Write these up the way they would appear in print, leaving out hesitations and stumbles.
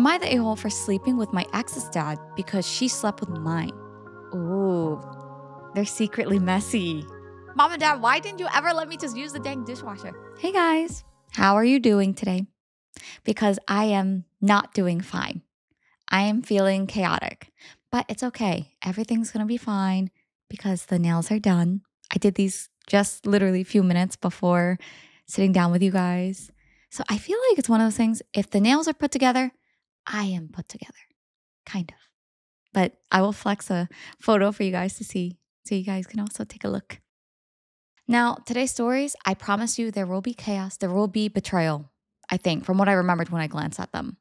Am I the a-hole for sleeping with my ex's dad because she slept with mine? Ooh, they're secretly messy. Mom and Dad, why didn't you ever let me just use the dang dishwasher? Hey guys, how are you doing today? Because I am not doing fine. I am feeling chaotic, but it's okay. Everything's gonna be fine because the nails are done. I did these just literally a few minutes before sitting down with you guys. So I feel like it's one of those things, if the nails are put together, I am put together, kind of. But I will flex a photo for you guys to see so you guys can also take a look. Now, today's stories, I promise you there will be chaos, there will be betrayal, I think, from what I remembered when I glanced at them.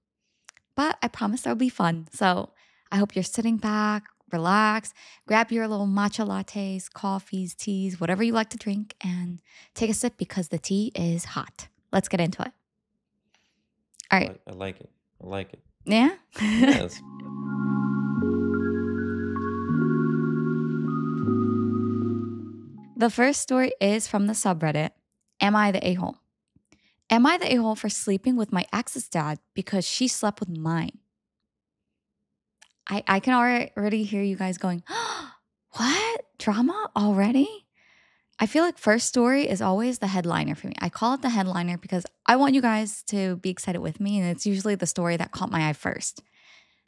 But I promise there'll be fun. So I hope you're sitting back, relax, grab your little matcha lattes, coffees, teas, whatever you like to drink, and take a sip because the tea is hot. Let's get into it. All right. I like it. I like it. Yeah? Yes. The first story is from the subreddit, Am I the a-hole? Am I the a-hole for sleeping with my ex's dad because she slept with mine? I can already hear you guys going, what? Drama already? I feel like first story is always the headliner for me. I call it the headliner because I want you guys to be excited with me, and it's usually the story that caught my eye first.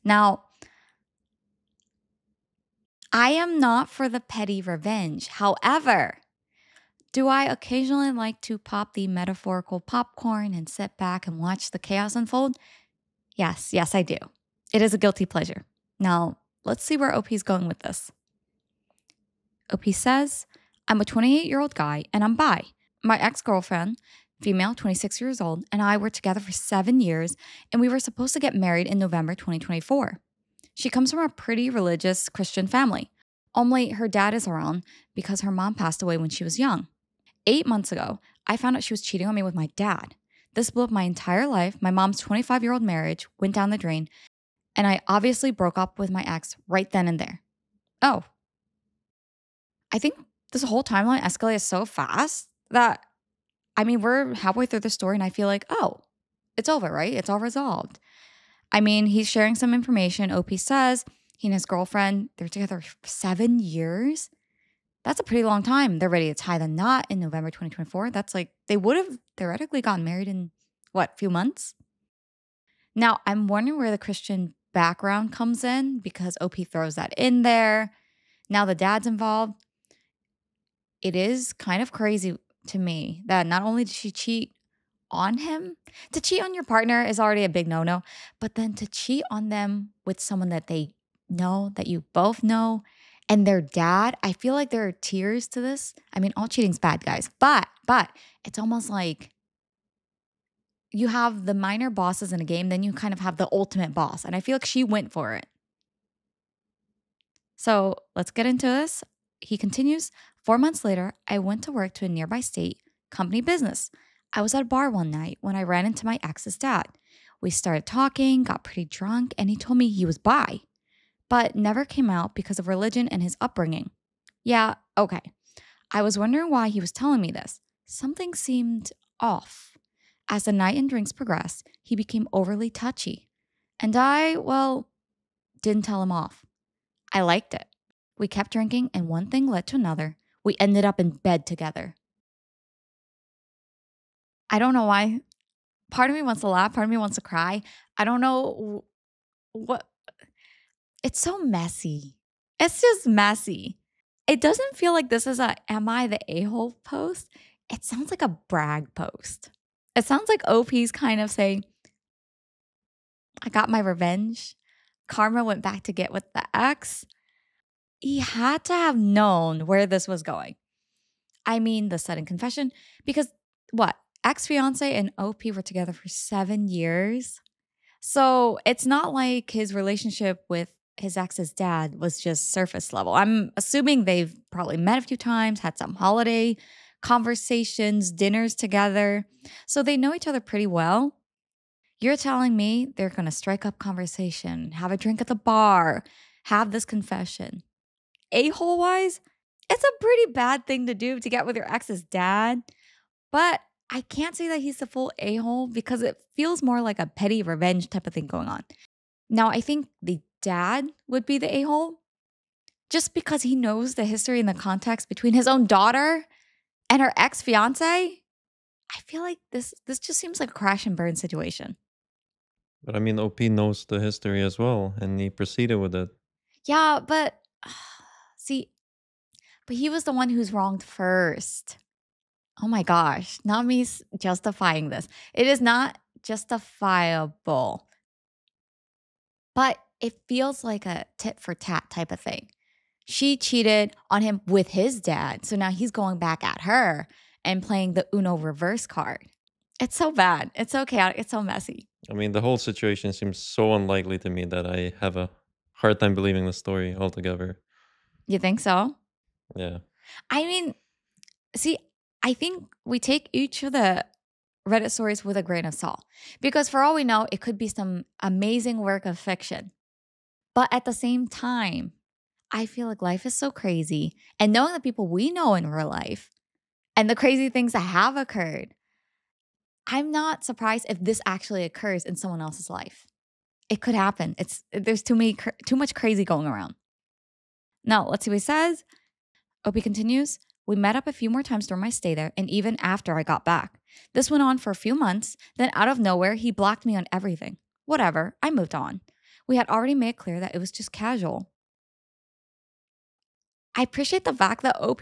Now, I am not for the petty revenge. However, do I occasionally like to pop the metaphorical popcorn and sit back and watch the chaos unfold? Yes, I do. It is a guilty pleasure. Now, let's see where OP's going with this. OP says, I'm a 28-year-old guy and I'm bi. My ex-girlfriend, female, 26 years old, and I were together for 7 years, and we were supposed to get married in November 2024. She comes from a pretty religious Christian family. Only her dad is around because her mom passed away when she was young. 8 months ago, I found out she was cheating on me with my dad. This blew up my entire life. My mom's 25-year-old marriage went down the drain, and I obviously broke up with my ex right then and there. Oh. I think this whole timeline escalated so fast that, we're halfway through the story and I feel like, oh, it's over, right? It's all resolved. He's sharing some information. OP says he and his girlfriend, they're together for 7 years. That's a pretty long time. They're ready to tie the knot in November 2024. That's like, they would have theoretically gotten married in, a few months? Now, I'm wondering where the Christian background comes in because OP throws that in there. Now the dad's involved. It is kind of crazy to me that not only did she cheat on him, to cheat on your partner is already a big no-no, but then to cheat on them with someone that they know, that you both know, and their dad, I feel like there are tiers to this. All cheating's bad, guys, but it's almost like you have the minor bosses in a game, then you kind of have the ultimate boss, and I feel like she went for it. So let's get into this. He continues, 4 months later, I went to work to a nearby state company business. I was at a bar one night when I ran into my ex's dad. We started talking, got pretty drunk, and he told me he was bi, but never came out because of religion and his upbringing. Yeah, okay. I was wondering why he was telling me this. Something seemed off. As the night and drinks progressed, he became overly touchy. And I, didn't tell him off. I liked it. We kept drinking, and one thing led to another. We ended up in bed together. I don't know why. Part of me wants to laugh. Part of me wants to cry. I don't know what. It's so messy. It's just messy. It doesn't feel like this is a Am I the a-hole post? It sounds like a brag post. It sounds like OP's kind of saying, I got my revenge. Karma went back to get with the ex. He had to have known where this was going. The sudden confession, because what? Ex-fiance and OP were together for 7 years. So it's not like his relationship with his ex's dad was just surface level. I'm assuming they've probably met a few times, had some holiday conversations, dinners together. So they know each other pretty well. You're telling me they're going to strike up conversation, have a drink at the bar, have this confession. A-hole wise, it's a pretty bad thing to do to get with your ex's dad. But I can't say that he's the full a-hole because it feels more like a petty revenge type of thing going on. Now, I think the dad would be the a-hole just because he knows the history and the context between his own daughter and her ex-fiance. I feel like this just seems like a crash and burn situation. But I mean, OP knows the history as well, and he proceeded with it. Yeah, but see, but he was the one who's wronged first. Oh my gosh, not me justifying this. It is not justifiable, but it feels like a tit for tat type of thing. She cheated on him with his dad, so now he's going back at her and playing the Uno reverse card. It's so bad. It's so chaotic. It's so messy. I mean, the whole situation seems so unlikely to me that I have a hard time believing the story altogether. You think so? Yeah. I mean, see, I think we take each of the Reddit stories with a grain of salt because for all we know, it could be some amazing work of fiction. But at the same time, I feel like life is so crazy. And knowing the people we know in real life and the crazy things that have occurred, I'm not surprised if this actually occurs in someone else's life. It could happen. There's too much crazy going around. Now, let's see what he says. Opie continues. We met up a few more times during my stay there and even after I got back. This went on for a few months. Then out of nowhere, he blocked me on everything. Whatever, I moved on. We had already made clear that it was just casual. I appreciate the fact that OP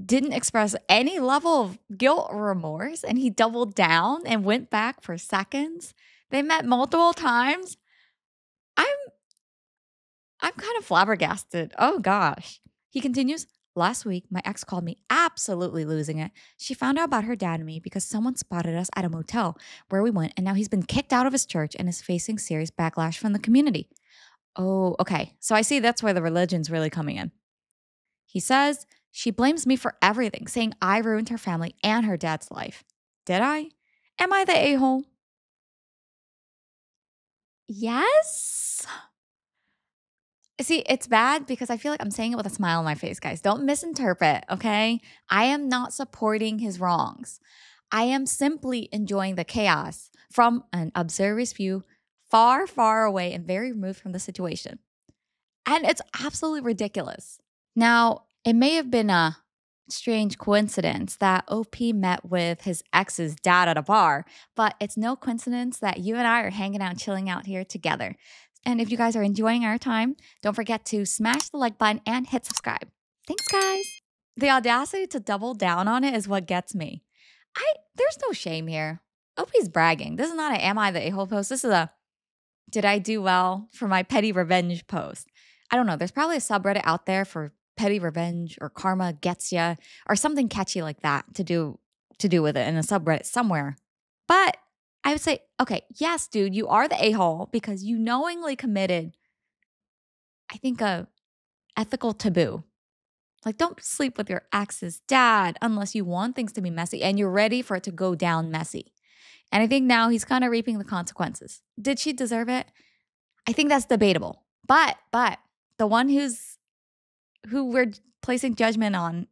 didn't express any level of guilt or remorse and he doubled down and went back for seconds. They met multiple times. I'm kind of flabbergasted. Oh gosh. He continues, last week, my ex called me absolutely losing it. She found out about her dad and me because someone spotted us at a motel where we went, and now he's been kicked out of his church and is facing serious backlash from the community. Oh, okay. So I see that's where the religion's really coming in. He says, she blames me for everything, saying I ruined her family and her dad's life. Did I? Am I the a-hole? Yes. See, it's bad because I feel like I'm saying it with a smile on my face, guys. Don't misinterpret, okay? I am not supporting his wrongs. I am simply enjoying the chaos from an observer's view, far, far away and very removed from the situation. And it's absolutely ridiculous. Now, it may have been a strange coincidence that OP met with his ex's dad at a bar, but it's no coincidence that you and I are hanging out, chilling out here together. And if you guys are enjoying our time, don't forget to smash the like button and hit subscribe. Thanks, guys. The audacity to double down on it is what gets me. There's no shame here. OP's bragging. This is not a am I the a-hole post. This is a did I do well for my petty revenge post. I don't know. There's probably a subreddit out there for petty revenge or karma gets ya or something catchy like that to do with it in a subreddit somewhere. But I would say, okay, yes, dude, you are the a-hole because you knowingly committed, I think, a ethical taboo. Like, don't sleep with your ex's dad unless you want things to be messy and you're ready for it to go down messy. And I think now he's kind of reaping the consequences. Did she deserve it? I think that's debatable. But the one who we're placing judgment on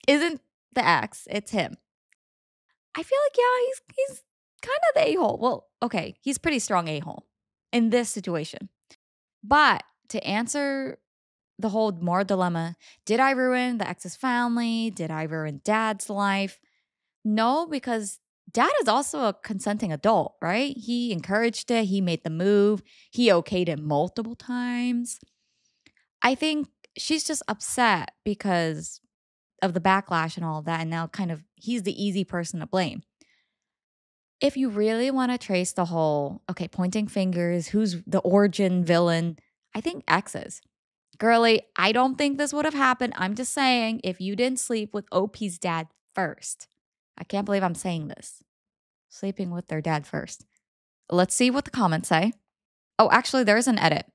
isn't the ex, it's him. I feel like, yeah, he's kind of the a-hole. Well, okay, he's pretty strong a-hole in this situation. But to answer the whole moral dilemma, did I ruin the ex's family? Did I ruin dad's life? No, because dad is also a consenting adult, right? He encouraged it. He made the move. He okayed it multiple times. I think she's just upset because of the backlash and all of that. And now kind of he's the easy person to blame. If you really want to trace the whole, okay, pointing fingers, who's the origin villain, I think exes. Girly, I don't think this would have happened. I'm just saying, if you didn't sleep with OP's dad first, I can't believe I'm saying this. Sleeping with their dad first. Let's see what the comments say. Oh, actually, there's an edit.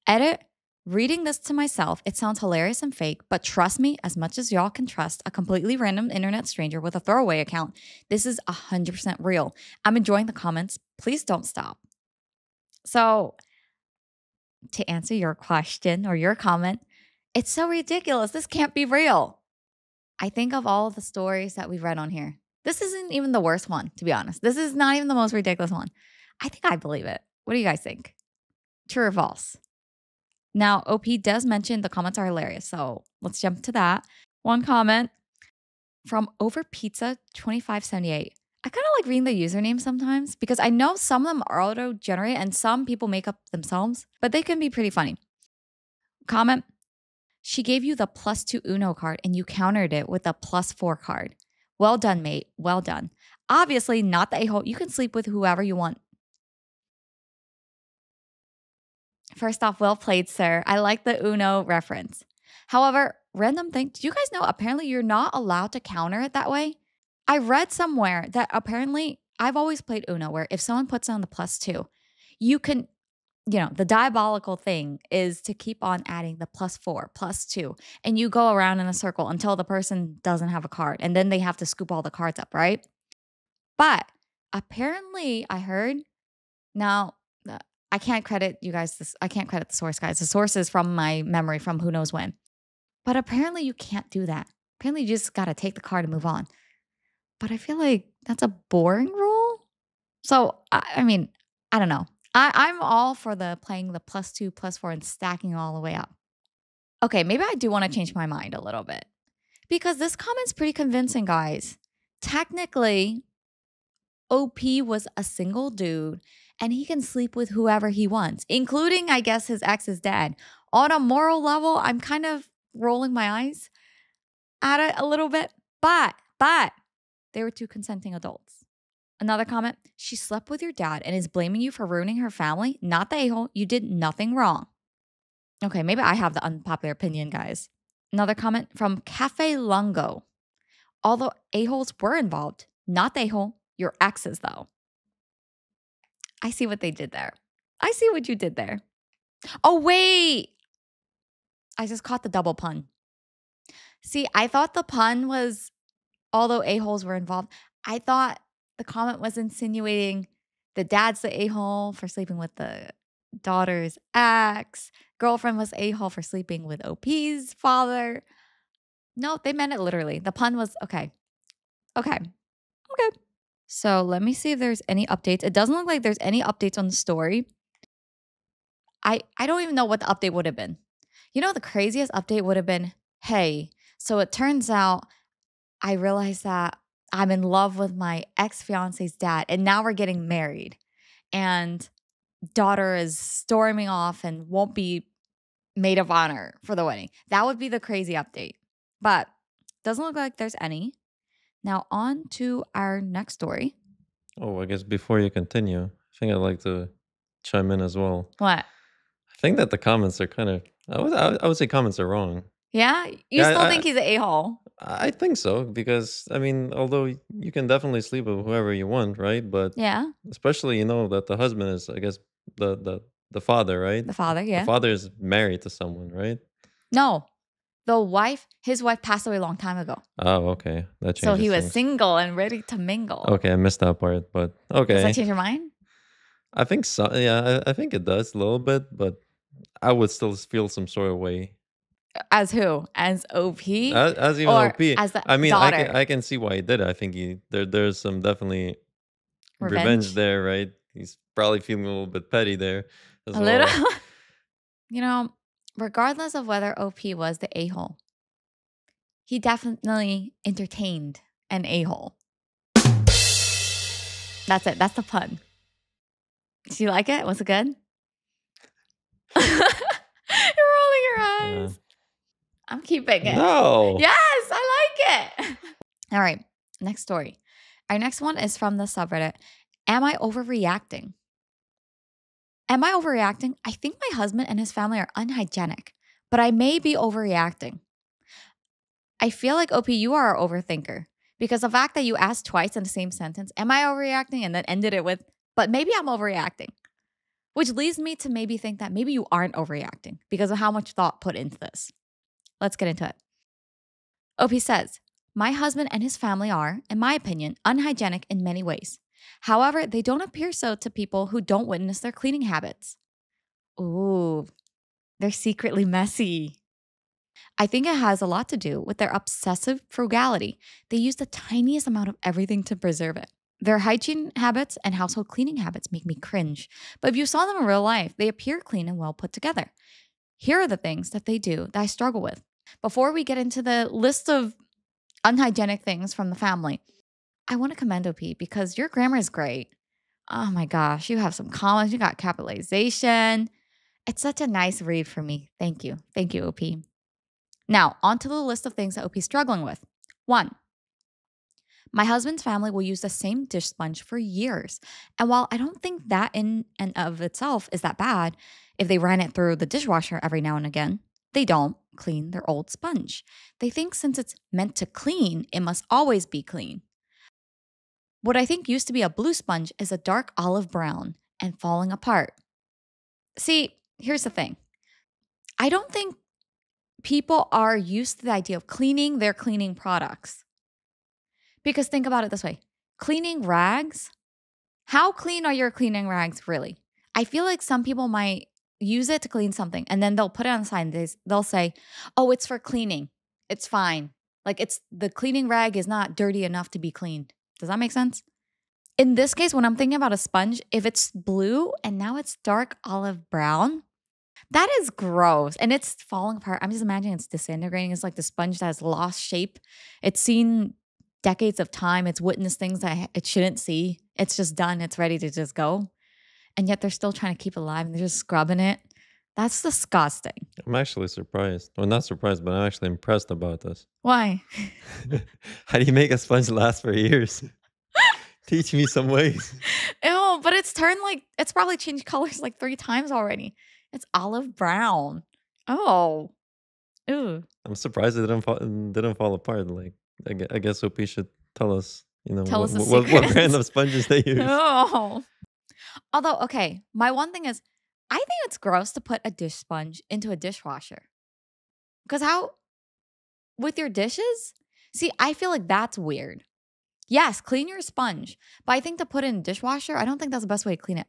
Edit, reading this to myself, it sounds hilarious and fake, but trust me, as much as y'all can trust a completely random internet stranger with a throwaway account, this is 100% real. I'm enjoying the comments. Please don't stop. So, to answer your question or your comment, it's so ridiculous. This can't be real. I think of all the stories that we've read on here, this isn't even the worst one, to be honest. This is not even the most ridiculous one. I think I believe it. What do you guys think? True or false? Now, OP does mention the comments are hilarious, so let's jump to that. One comment from Over Pizza 2578. I kind of like reading the username sometimes because I know some of them are auto-generated and some people make up themselves, but they can be pretty funny. Comment, she gave you the +2 Uno card and you countered it with a +4 card. Well done, mate. Well done. Obviously, not the a-hole. You can sleep with whoever you want. First off, well played, sir. I like the Uno reference. However, random thing, did you guys know apparently you're not allowed to counter it that way? I read somewhere that apparently I've always played Uno where if someone puts on the +2, you can, the diabolical thing is to keep on adding the +4, +2, and you go around in a circle until the person doesn't have a card and then they have to scoop all the cards up, right? But apparently I heard, now I can't credit you guys this. I can't credit the source, guys. The source is from my memory from who knows when. But apparently you can't do that. Apparently you just got to take the card and move on. But I feel like that's a boring rule. So, I mean, I don't know. I'm all for the playing the +2, +4 and stacking all the way up. Okay, maybe I do want to change my mind a little bit. Because this comment's pretty convincing, guys. Technically, OP was a single dude and he can sleep with whoever he wants, including, I guess, his ex's dad. On a moral level, I'm kind of rolling my eyes at it a little bit, but they were two consenting adults. Another comment, she slept with your dad and is blaming you for ruining her family, not the a-hole. You did nothing wrong. Okay, maybe I have the unpopular opinion, guys. Another comment from Cafe Lungo. Although a-holes were involved, not the a-hole, your exes though. I see what they did there. I see what you did there. Oh, wait. I just caught the double pun. See, I thought the pun was, although a-holes were involved, I thought the comment was insinuating the dad's the a-hole for sleeping with the daughter's ex. Girlfriend was a-hole for sleeping with OP's father. No, they meant it literally. The pun was, okay. So let me see if there's any updates. It doesn't look like there's any updates on the story. I don't even know what the update would have been. The craziest update would have been, hey, so it turns out I realized that I'm in love with my ex-fiance's dad and now we're getting married and daughter is storming off and won't be maid of honor for the wedding. That would be the crazy update. But doesn't look like there's any. Now on to our next story. Oh, I guess before you continue, I think I'd like to chime in as well. What? I think that the comments are kind of, I would say comments are wrong. Yeah? You still think he's an a-hole? I think so because, I mean, although you can definitely sleep with whoever you want, right? But Yeah. especially, that the husband is, I guess, the father, right? The father, yeah. The father is married to someone, right? No. His wife passed away a long time ago. Oh, okay. That changes So he was things. single and ready to mingle. Okay, I missed that part, but okay. Does that change your mind? I think so. Yeah, I think it does a little bit, but I would still feel some sort of way. As who? As OP? As even or OP. as the I mean, daughter? I can see why he did it. I think there's some definitely revenge there, right? He's probably feeling a little bit petty there as A well. little. Regardless of whether OP was the a-hole, he definitely entertained an a-hole. That's it. That's the pun. Do you like it? Was it good? You're rolling your eyes. I'm keeping it. No. Yes, I like it. All right. Next story. Our next one is from the subreddit. Am I overreacting? Am I overreacting? I think my husband and his family are unhygienic, but I may be overreacting. I feel like, OP, you are an overthinker because the fact that you asked twice in the same sentence, am I overreacting? And then ended it with, but maybe I'm overreacting, which leads me to maybe think that maybe you aren't overreacting because of how much thought put into this. Let's get into it. OP says, my husband and his family are, in my opinion, unhygienic in many ways. However, they don't appear so to people who don't witness their cleaning habits. Ooh, they're secretly messy. I think it has a lot to do with their obsessive frugality. They use the tiniest amount of everything to preserve it. Their hygiene habits and household cleaning habits make me cringe. But if you saw them in real life, they appear clean and well put together. Here are the things that they do that I struggle with. Before we get into the list of unhygienic things from the family, I want to commend OP because your grammar is great. Oh my gosh, you have some commas, you got capitalization. It's such a nice read for me. Thank you. Thank you, OP. Now, on to the list of things that OP is struggling with. 1, my husband's family will use the same dish sponge for years. And while I don't think that in and of itself is that bad, if they ran it through the dishwasher every now and again, they don't clean their old sponge. They think since it's meant to clean, it must always be clean. What I think used to be a blue sponge is a dark olive brown and falling apart. See, here's the thing. I don't think people are used to the idea of cleaning their cleaning products. Because think about it this way. Cleaning rags, how clean are your cleaning rags really? I feel like some people might use it to clean something and then they'll put it on the side and they'll say, oh, it's for cleaning. It's fine. Like the cleaning rag is not dirty enough to be cleaned. Does that make sense? In this case, when I'm thinking about a sponge, if it's blue and now it's dark olive brown, that is gross. And it's falling apart. I'm just imagining it's disintegrating. It's like the sponge that has lost shape. It's seen decades of time. It's witnessed things that it shouldn't see. It's just done. It's ready to just go. And yet they're still trying to keep it alive and they're just scrubbing it. That's disgusting. I'm actually surprised. Well, not surprised, but I'm actually impressed about this. Why? How do you make a sponge last for years? Teach me some ways. Ew, but it's turned it's probably changed colors like 3 times already. It's olive brown. Oh. Ew. I'm surprised it didn't fall apart. Like, I guess OP should tell us, what brand of sponges they use. Oh. Although, okay, my one thing is, I think it's gross to put a dish sponge into a dishwasher. Because with your dishes? See, I feel like that's weird. Yes, clean your sponge. But I think to put it in a dishwasher, I don't think that's the best way to clean it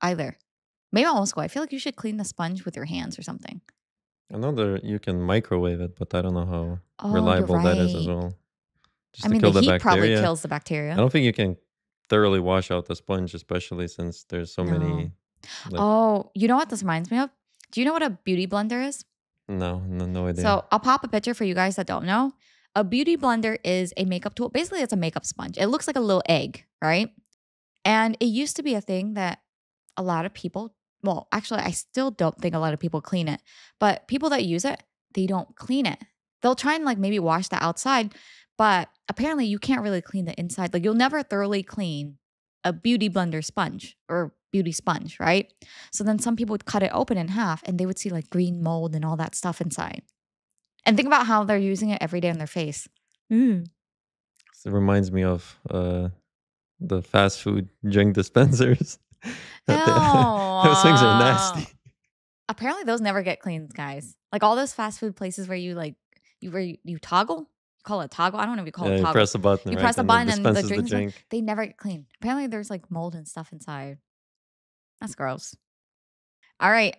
either. Maybe I'll almost go. I feel like you should clean the sponge with your hands or something. I know you can microwave it, but I don't know how reliable that is as well. I mean, the heat probably kills the bacteria. I don't think you can thoroughly wash out the sponge, especially since there's so many. Oh, you know what this reminds me of? Do you know what a beauty blender is? No idea. So I'll pop a picture for you guys that don't know. A beauty blender is a makeup tool. Basically, it's a makeup sponge. It looks like a little egg, right? And it used to be a thing that a lot of people, well, actually, I still don't think a lot of people clean it. But people that use it, they don't clean it. They'll try and maybe wash the outside, but apparently you can't really clean the inside. Like you'll never thoroughly clean a beauty blender sponge or beauty sponge, right? So then some people would cut it open in half and they would see green mold and all that stuff inside. And think about how they're using it every day on their face. It reminds me of the fast food drink dispensers. Those things are nasty. Apparently those never get cleaned, guys. Like all those fast food places where you toggle. Call it a toggle. I don't know if you call it a toggle. You press a button. You press a button and the drinks, they never get cleaned. Apparently there's mold and stuff inside. That's gross. All right.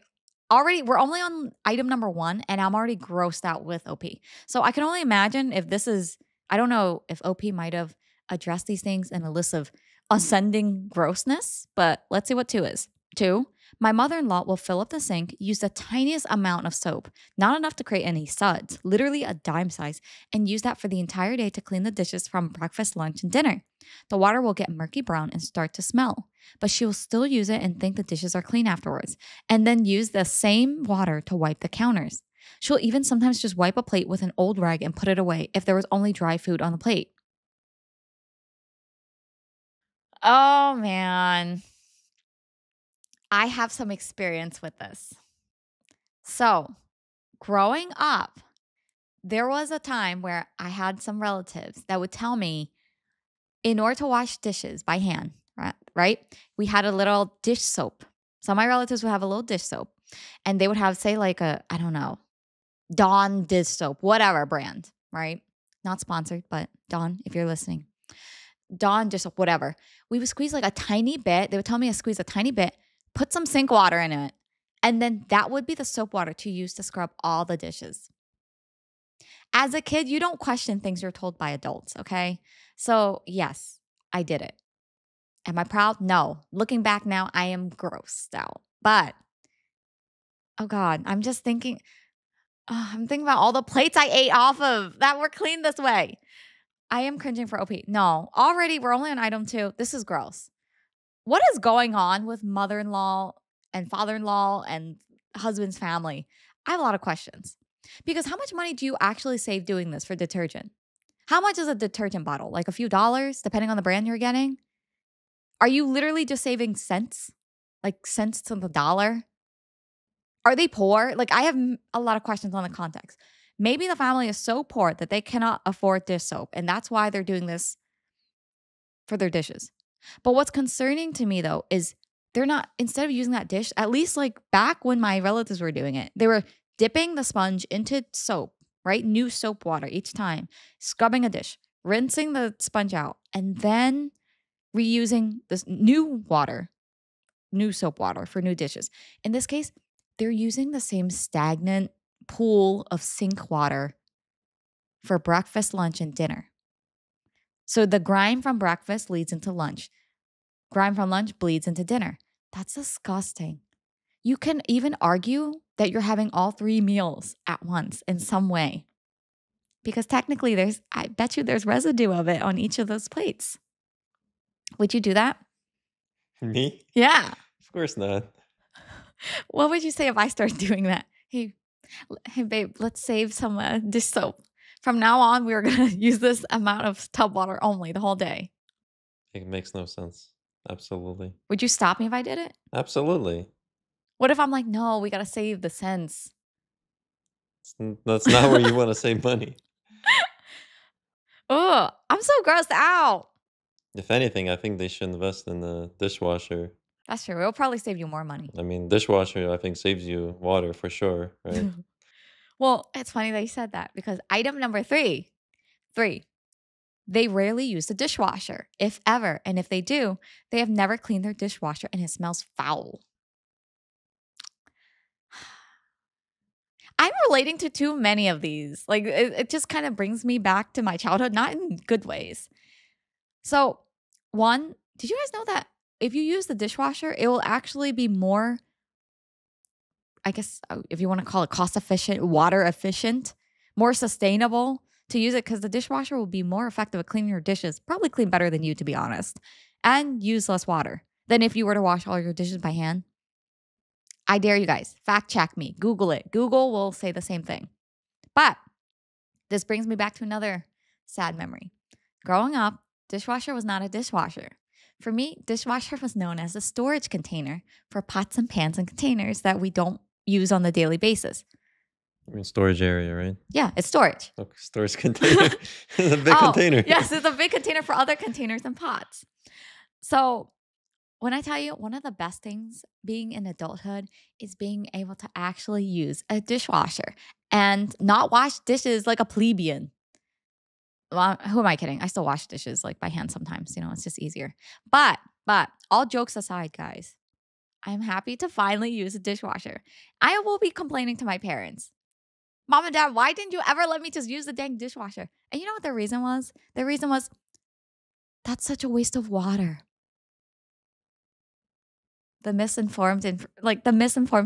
Already, we're only on item number 1, and I'm already grossed out with OP. So I can only imagine if this is, I don't know if OP might have addressed these things in a list of ascending grossness, but let's see what 2 is. 2, my mother-in-law will fill up the sink, use the tiniest amount of soap, not enough to create any suds, literally a dime size, and use that for the entire day to clean the dishes from breakfast, lunch, and dinner. The water will get murky brown and start to smell, but she will still use it and think the dishes are clean afterwards, and then use the same water to wipe the counters. She'll even sometimes just wipe a plate with an old rag and put it away if there was only dry food on the plate. Oh, man. I have some experience with this. So, growing up, there was a time where I had some relatives that would tell me, in order to wash dishes by hand, right? We had a little dish soap. So my relatives would have a little dish soap, and they would have, say, I don't know, Dawn dish soap, whatever brand, right? Not sponsored, but Dawn, if you're listening. Dawn dish soap, whatever. We would squeeze a tiny bit. They would tell me to squeeze a tiny bit, put some sink water in it, and then that would be the soap water to use to scrub all the dishes. As a kid, you don't question things you're told by adults, okay? So, yes, I did it. Am I proud? No. Looking back now, I am grossed out. But, oh God, I'm just thinking, I'm thinking about all the plates I ate off of that were cleaned this way. I am cringing for OP. No, already we're only on item 2. This is gross. What is going on with mother-in-law and father-in-law and husband's family? I have a lot of questions. Because how much money do you actually save doing this for detergent? How much is a detergent bottle? Like a few dollars, depending on the brand you're getting? Are you literally just saving cents? Like cents to the dollar? Are they poor? Like, I have a lot of questions on the context. Maybe the family is so poor that they cannot afford dish soap, and that's why they're doing this for their dishes. But what's concerning to me, though, is they're not, instead of using that dish, at least like back when my relatives were doing it, they were dipping the sponge into soap, right? New soap water each time, scrubbing a dish, rinsing the sponge out, and then reusing this new water, new soap water for new dishes. In this case, they're using the same stagnant pool of sink water for breakfast, lunch, and dinner. So the grime from breakfast leads into lunch. Grime from lunch bleeds into dinner. That's disgusting. You can even argue that you're having all 3 meals at once in some way. Because technically I bet you there's residue of it on each of those plates. Would you do that? Me? Yeah. Of course not. What would you say if I start doing that? Hey babe, let's save some dish soap. From now on, we're going to use this amount of tub water only the whole day. It makes no sense. Absolutely. Would you stop me if I did it? Absolutely. What if I'm like, no, we got to save the cents? That's not where you want to save money. Oh, I'm so grossed out. If anything, I think they should invest in the dishwasher. That's true. It'll probably save you more money. I mean, dishwasher, I think, saves you water for sure, right? Well, it's funny that you said that because item number 3, they rarely use the dishwasher, if ever. And if they do, they have never cleaned their dishwasher and it smells foul. I'm relating to too many of these. Like, it just kind of brings me back to my childhood, not in good ways. So, one, did you guys know that if you use the dishwasher, it will actually be more, I guess, if you want to call it cost efficient, water efficient, more sustainable to use it because the dishwasher will be more effective at cleaning your dishes, probably clean better than you, to be honest, and use less water than if you were to wash all your dishes by hand. I dare you guys, fact check me, Google it. Google will say the same thing. But this brings me back to another sad memory. Growing up, dishwasher was not a dishwasher. For me, dishwasher was known as a storage container for pots and pans and containers that we don't use on the daily basis. I mean, storage area, right? Yeah, it's storage. Okay, storage container. It's a big container. Yes, it's a big container for other containers and pots. So when I tell you, one of the best things being in adulthood is being able to actually use a dishwasher and not wash dishes like a plebeian. Well, who am I kidding? I still wash dishes like by hand sometimes. You know, it's just easier. But all jokes aside, guys, I'm happy to finally use a dishwasher. I will be complaining to my parents. Mom and Dad, why didn't you ever let me just use the dang dishwasher? And you know what the reason was? The reason was that's such a waste of water. The misinformed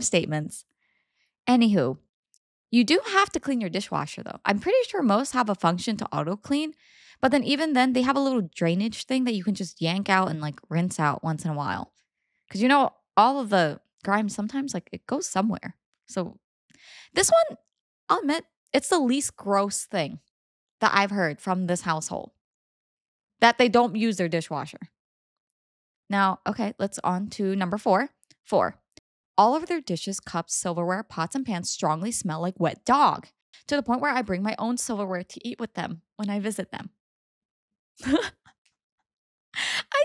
statements. Anywho, you do have to clean your dishwasher though. I'm pretty sure most have a function to auto clean, but then even then they have a little drainage thing that you can just yank out and like rinse out once in a while. Cause you know, all of the grime sometimes like it goes somewhere. So this one, I'll admit, it's the least gross thing that I've heard from this household. That they don't use their dishwasher. Now, okay, let's on to number 4. 4. All of their dishes, cups, silverware, pots, and pans strongly smell like wet dog, to the point where I bring my own silverware to eat with them when I visit them. I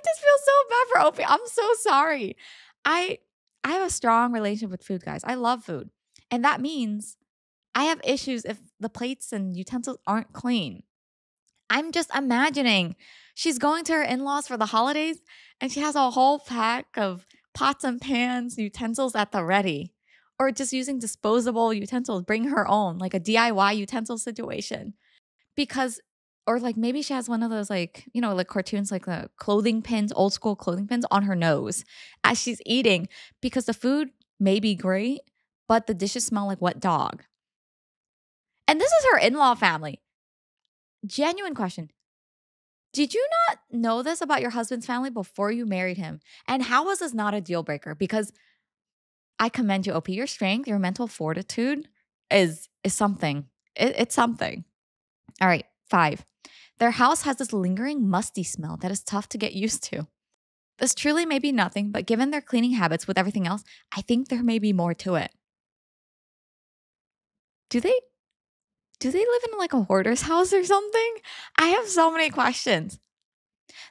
just feel so bad for Opie. I'm so sorry. I have a strong relationship with food, guys. I love food. And that means I have issues if the plates and utensils aren't clean. I'm just imagining she's going to her in-laws for the holidays and she has a whole pack of pots and pans, utensils at the ready. or just using disposable utensils, bring her own, like a DIY utensil situation. Because, or like maybe she has one of those like, like cartoons, like the clothing pins, old school clothing pins on her nose as she's eating, because the food may be great, but the dishes smell like wet dog. And this is her in-law family. Genuine question. Did you not know this about your husband's family before you married him? And how was this not a deal breaker? Because I commend you, OP. Your strength, your mental fortitude is something. It's something. All right, 5. Their house has this lingering musty smell that is tough to get used to. This truly may be nothing, but given their cleaning habits with everything else, I think there may be more to it. Do they live in like a hoarder's house or something? I have so many questions.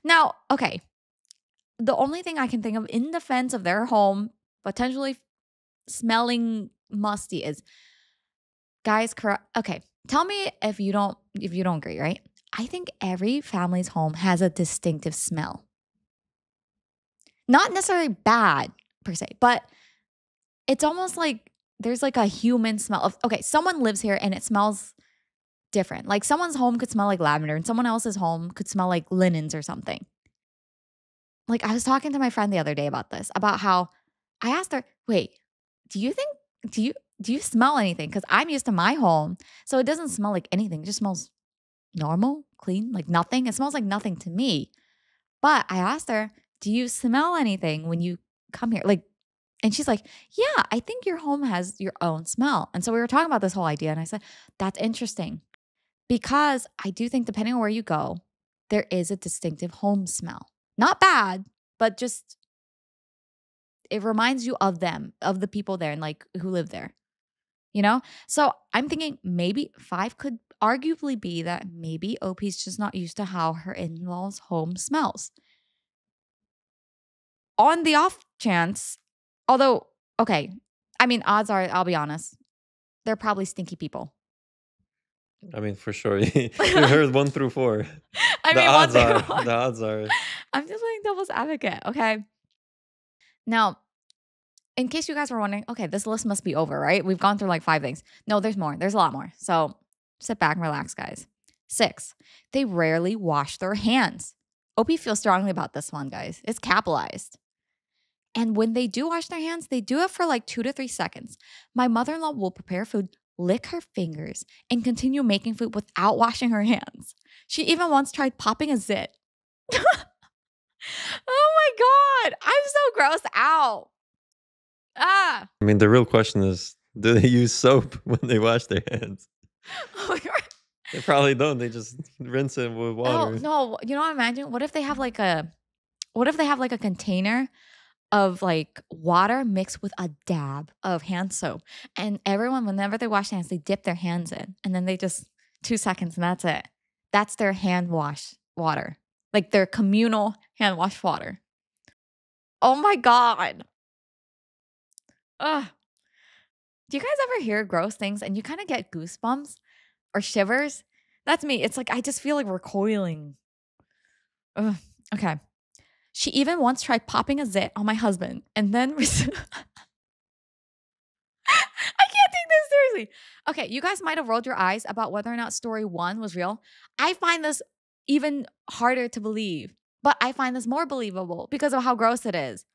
Now, okay, the only thing I can think of in defense of their home potentially smelling musty is, guys, okay, tell me if you don't agree, right? I think every family's home has a distinctive smell. Not necessarily bad per se, but it's almost like there's like a human smell of, okay, someone lives here and it smells different. Like someone's home could smell like lavender and someone else's home could smell like linens or something. Like I was talking to my friend the other day about this, about how I asked her, wait, do you smell anything? Because I'm used to my home, so it doesn't smell like anything. It just smells normal, clean, like nothing. It smells like nothing to me. But I asked her, do you smell anything when you come here? Like, and she's like, yeah, I think your home has your own smell. And so we were talking about this whole idea. And I said, that's interesting. Because I do think depending on where you go, there is a distinctive home smell. Not bad, but just it reminds you of them, of the people there and like who live there. So I'm thinking maybe 5 could arguably be that maybe OP's just not used to how her in-laws' home smells. On the off chance, although, okay, I mean, odds are, I'll be honest, they're probably stinky people. I mean, for sure. You heard 1 through 4. The odds are. I'm just playing devil's advocate, okay? Now, in case you guys were wondering, okay, this list must be over, right? We've gone through like 5 things. No, there's more. There's a lot more. So sit back and relax, guys. 6, they rarely wash their hands. OP feels strongly about this one, guys. It's capitalized. And when they do wash their hands, they do it for like 2 to 3 seconds. My mother-in-law will prepare food, lick her fingers, and continue making food without washing her hands. She even once tried popping a zit. Oh my God. I'm so grossed out. I mean, the real question is, do they use soap when they wash their hands? Oh my God. They probably don't. They just rinse it with water. Oh, no. You know what I'm imagining? What if they have like a container of like water mixed with a dab of hand soap? And everyone, whenever they wash their hands, they dip their hands in and then they just 2 seconds and that's it. That's their hand wash water. Like their communal hand wash water. Oh my God. Ugh. Do you guys ever hear gross things and you kind of get goosebumps or shivers? That's me. It's like I just feel like recoiling. Ugh. Okay. She even once tried popping a zit on my husband and then I can't take this seriously. Okay, you guys might have rolled your eyes about whether or not story 1 was real. I find this even harder to believe, but I find this more believable because of how gross it is.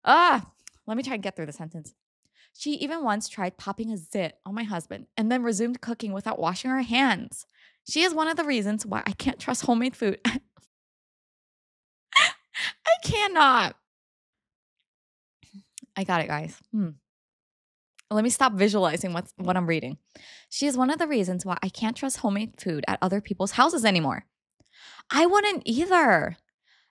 Let me try and get through the sentence. She even once tried popping a zit on my husband and then resumed cooking without washing her hands. She is one of the reasons why I can't trust homemade food. I cannot. I got it, guys. Let me stop visualizing what I'm reading. She is one of the reasons why I can't trust homemade food at other people's houses anymore. I wouldn't either.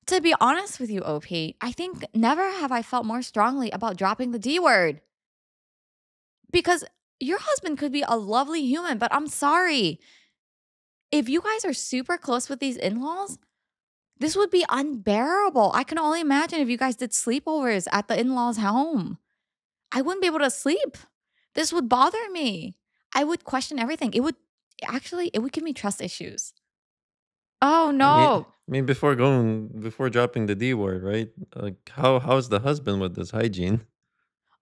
To be honest with you, OP, I think never have I felt more strongly about dropping the D word. Because your husband could be a lovely human, but I'm sorry. If you guys are super close with these in-laws, this would be unbearable. I can only imagine if you guys did sleepovers at the in-laws' home. I wouldn't be able to sleep. This would bother me. I would question everything. It would give me trust issues. Oh no. I mean, before dropping the D word, right? Like, how's the husband with this hygiene?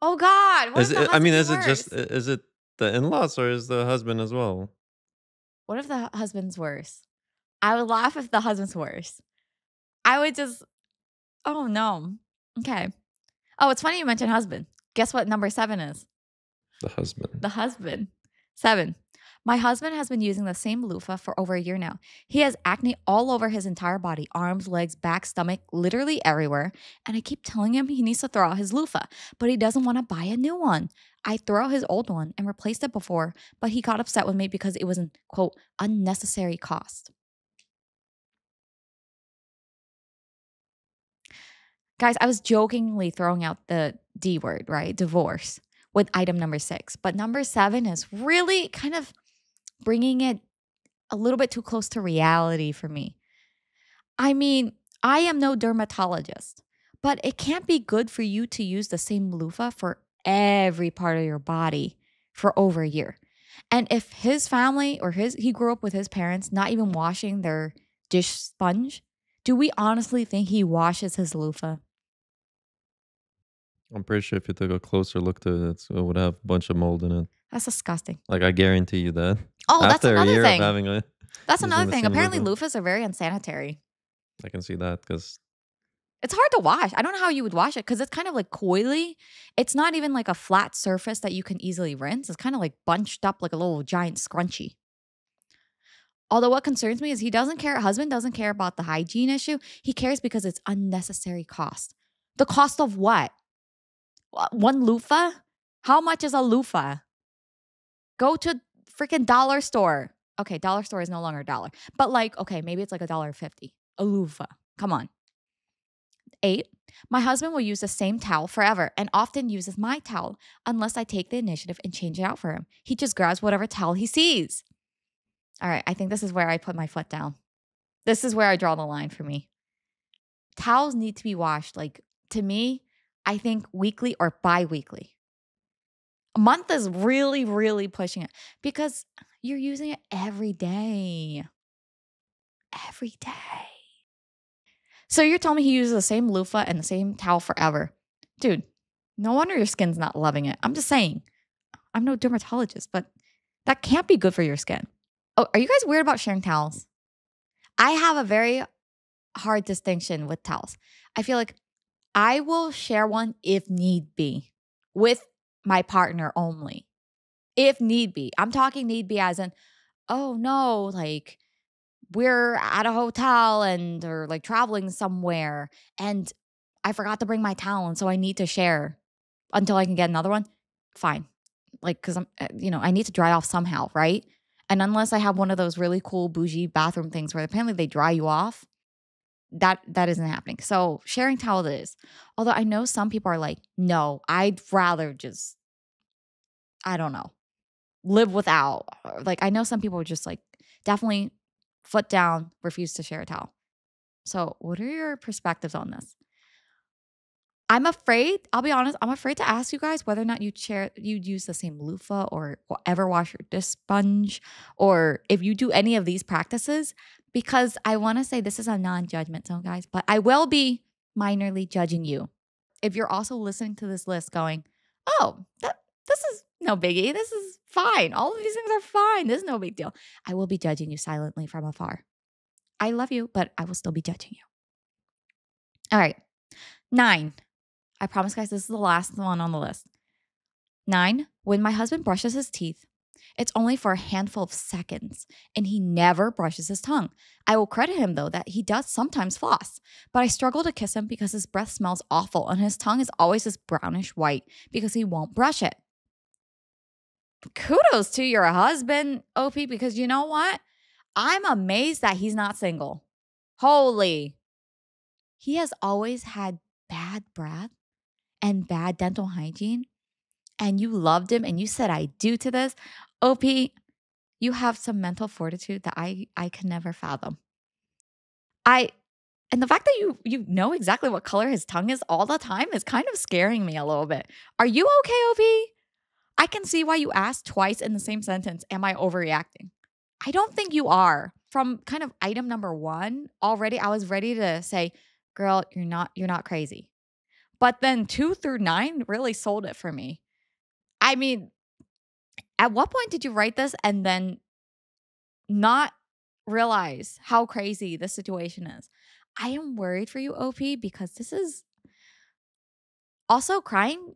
Oh God, what Is if the it, I mean, husband's is it just worse? is it the in-laws or is the husband as well? What if the husband's worse? I would laugh if the husband's worse. I would just, oh no. Okay. Oh, it's funny you mentioned husband. Guess what number 7 is? The husband. The husband. 7. My husband has been using the same loofah for over a year now. He has acne all over his entire body, arms, legs, back, stomach, literally everywhere. And I keep telling him he needs to throw out his loofah, but he doesn't want to buy a new one. I threw out his old one and replaced it before, but he got upset with me because it was an, quote, unnecessary cost. Guys, I was jokingly throwing out the D word, right? Divorce with item number 6. But number 7 is really kind of bringing it a little bit too close to reality for me. I mean, I am no dermatologist, but it can't be good for you to use the same loofah for every part of your body for over a year. And if his family or he grew up with his parents not even washing their dish sponge, do we honestly think he washes his loofah? I'm pretty sure if you took a closer look to it, it would have a bunch of mold in it. That's disgusting. Like, I guarantee you that. Oh, that's After a another year of thing. having That's using another the thing. same Apparently, loofah, loofahs are very unsanitary. I can see that because It's hard to wash. I don't know how you would wash it because it's kind of like coily. It's not even like a flat surface that you can easily rinse. It's kind of like bunched up like a little giant scrunchie. Although what concerns me is husband doesn't care about the hygiene issue. He cares because it's unnecessary cost. The cost of what? One loofah? How much is a loofah? Go to freaking dollar store. Okay, dollar store is no longer a dollar. But like, okay, maybe it's like $1.50. A loofah. Come on. 8. My husband will use the same towel forever and often uses my towel unless I take the initiative and change it out for him. He just grabs whatever towel he sees. All right, I think this is where I put my foot down. This is where I draw the line for me. Towels need to be washed. Like, to me, I think weekly or bi-weekly. A month is really, really pushing it because you're using it every day. Every day. So you're telling me he uses the same loofah and the same towel forever. Dude, no wonder your skin's not loving it. I'm just saying. I'm no dermatologist, but that can't be good for your skin. Oh, are you guys weird about sharing towels? I have a very hard distinction with towels. I feel like I will share one if need be with my partner only. If need be. I'm talking need be as in, oh no, like we're at a hotel and or like traveling somewhere and I forgot to bring my towel and so I need to share until I can get another one. Fine. Like cuz I'm I need to dry off somehow, right? And unless I have one of those really cool bougie bathroom things where apparently they dry you off, that isn't happening. So sharing towels is. Although I know some people are like, "No, I'd rather just I don't know, live without." Like I know some people are just like definitely foot down, refuse to share a towel. So, what are your perspectives on this? I'm afraid, I'll be honest, I'm afraid to ask you guys whether or not you'd use the same loofah or ever wash your dish sponge or if you do any of these practices because I want to say this is a non-judgment zone, guys, but I will be minorly judging you. If you're also listening to this list going, "Oh, this is no biggie. This is fine. All of these things are fine. This is no big deal." I will be judging you silently from afar. I love you, but I will still be judging you. All right. 9. I promise, guys, this is the last one on the list. 9. When my husband brushes his teeth, it's only for a handful of seconds, and he never brushes his tongue. I will credit him, though, that he does sometimes floss, but I struggle to kiss him because his breath smells awful, and his tongue is always this brownish white because he won't brush it. Kudos to your husband, OP, because you know what? I'm amazed that he's not single. Holy. He has always had bad breath and bad dental hygiene, and you loved him and you said I do to this. OP, you have some mental fortitude that I can never fathom. And the fact that you know exactly what color his tongue is all the time is kind of scaring me a little bit. Are you okay, OP? I can see why you asked twice in the same sentence, am I overreacting? I don't think you are. From kind of item number 1, already I was ready to say, girl, you're not crazy. But then 2 through 9 really sold it for me. I mean, at what point did you write this and then not realize how crazy this situation is? I am worried for you, OP, because this is also crying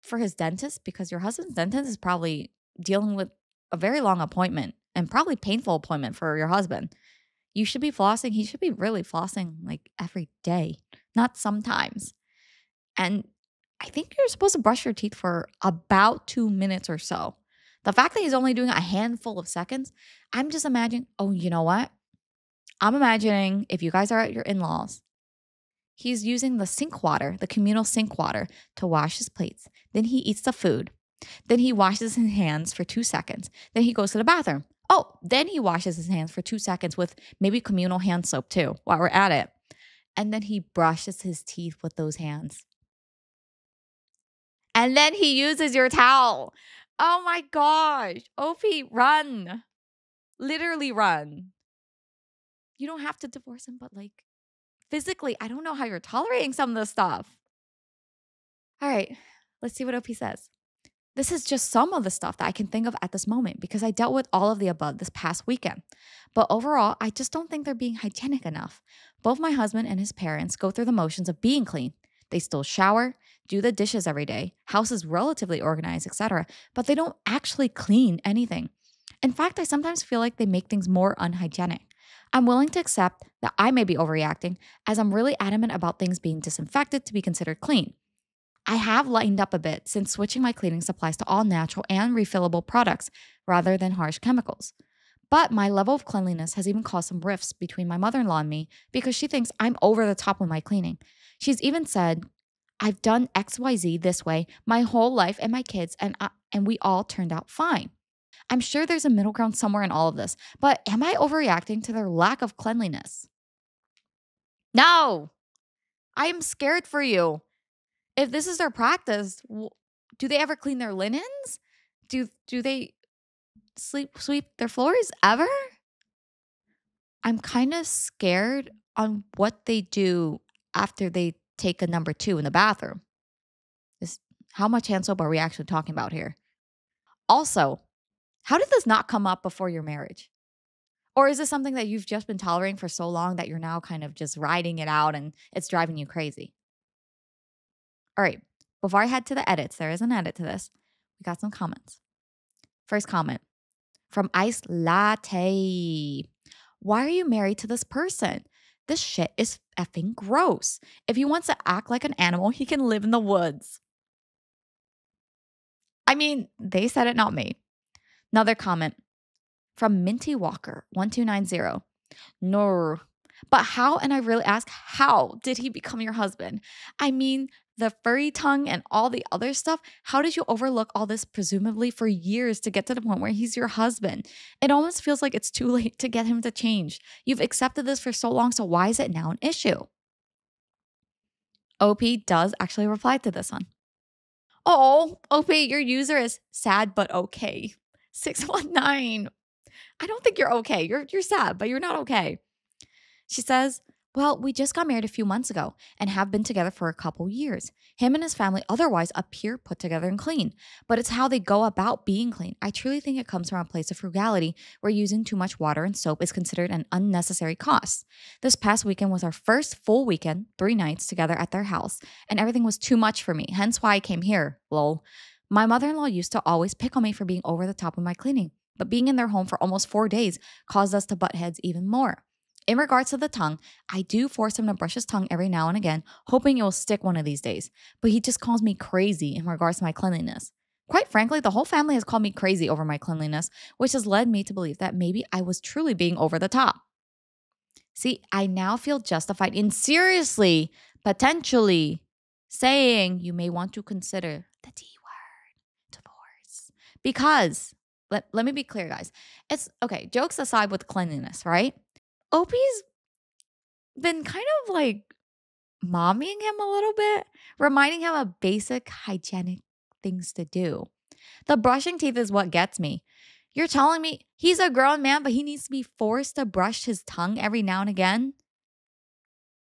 for his dentist, because your husband's dentist is probably dealing with a very long appointment and probably painful appointment for your husband. You should be flossing. He should be really flossing like every day, not sometimes. And I think you're supposed to brush your teeth for about 2 minutes or so. The fact that he's only doing a handful of seconds, I'm just imagining, oh, you know what? I'm imagining if you guys are at your in-laws, he's using the sink water, the communal sink water, to wash his plates. Then he eats the food. Then he washes his hands for 2 seconds. Then he goes to the bathroom. Oh, then he washes his hands for 2 seconds with maybe communal hand soap too while we're at it. And then he brushes his teeth with those hands. And then he uses your towel. Oh my gosh. OP, run. Literally run. You don't have to divorce him, but like physically, I don't know how you're tolerating some of this stuff. All right, let's see what OP says. This is just some of the stuff that I can think of at this moment because I dealt with all of the above this past weekend. But overall, I just don't think they're being hygienic enough. Both my husband and his parents go through the motions of being clean. They still shower, do the dishes every day, house is relatively organized, etc., but they don't actually clean anything. In fact, I sometimes feel like they make things more unhygienic. I'm willing to accept that I may be overreacting, as I'm really adamant about things being disinfected to be considered clean. I have lightened up a bit since switching my cleaning supplies to all natural and refillable products rather than harsh chemicals. But my level of cleanliness has even caused some rifts between my mother-in-law and me because she thinks I'm over the top with my cleaning. She's even said, I've done XYZ this way my whole life and my kids, and we all turned out fine. I'm sure there's a middle ground somewhere in all of this, but am I overreacting to their lack of cleanliness? No, I am scared for you. If this is their practice, do they ever clean their linens? Do they sweep their floors ever? I'm kind of scared on what they do after they take a number 2 in the bathroom. How much hand soap are we actually talking about here? Also, how did this not come up before your marriage? Or is this something that you've just been tolerating for so long that you're now kind of just riding it out and it's driving you crazy? All right, before I head to the edits, there is an edit to this. We got some comments. First comment from Ice Latte. Why are you married to this person? This shit is effing gross. If he wants to act like an animal, he can live in the woods. I mean, they said it, not me. Another comment from Minty Walker 1290. No, but how, and I really ask, how did he become your husband? I mean, the furry tongue and all the other stuff, how did you overlook all this presumably for years to get to the point where he's your husband? It almost feels like it's too late to get him to change. You've accepted this for so long, so why is it now an issue? OP does actually reply to this one. Oh, OP, your user is sad but okay. 619. I don't think you're okay. You're sad, but you're not okay. She says, well, we just got married a few months ago and have been together for a couple years. Him and his family otherwise appear put together and clean, but it's how they go about being clean. I truly think it comes from a place of frugality where using too much water and soap is considered an unnecessary cost. This past weekend was our first full weekend, 3 nights together at their house, and everything was too much for me, hence why I came here, lol. My mother-in-law used to always pick on me for being over the top of my cleaning, but being in their home for almost 4 days caused us to butt heads even more. In regards to the tongue, I do force him to brush his tongue every now and again, hoping it will stick one of these days. But he just calls me crazy in regards to my cleanliness. Quite frankly, the whole family has called me crazy over my cleanliness, which has led me to believe that maybe I was truly being over the top. See, I now feel justified in seriously, potentially, saying you may want to consider the D word, divorce. Because, let me be clear, guys. It's, okay, jokes aside with cleanliness, right? OP's been kind of like mommying him a little bit, reminding him of basic hygienic things to do. The brushing teeth is what gets me. You're telling me he's a grown man, but he needs to be forced to brush his tongue every now and again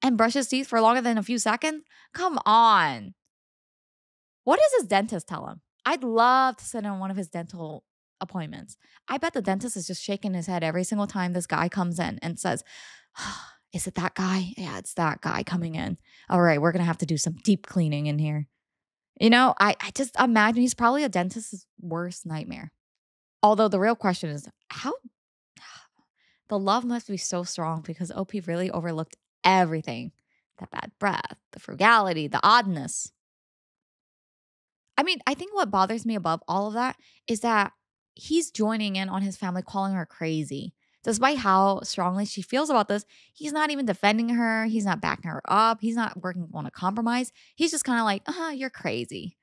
and brush his teeth for longer than a few seconds? Come on. What does his dentist tell him? I'd love to sit in one of his dental appointments. I bet the dentist is just shaking his head every single time this guy comes in and says, is it that guy? Yeah, it's that guy coming in. All right, we're going to have to do some deep cleaning in here. You know, I just imagine he's probably a dentist's worst nightmare. Although the real question is, how the love must be so strong because OP really overlooked everything. The bad breath, the frugality, the oddness. I mean, I think what bothers me above all of that is that he's joining in on his family calling her crazy. Despite how strongly she feels about this, he's not even defending her. He's not backing her up. He's not working on a compromise. He's just kind of like, you're crazy.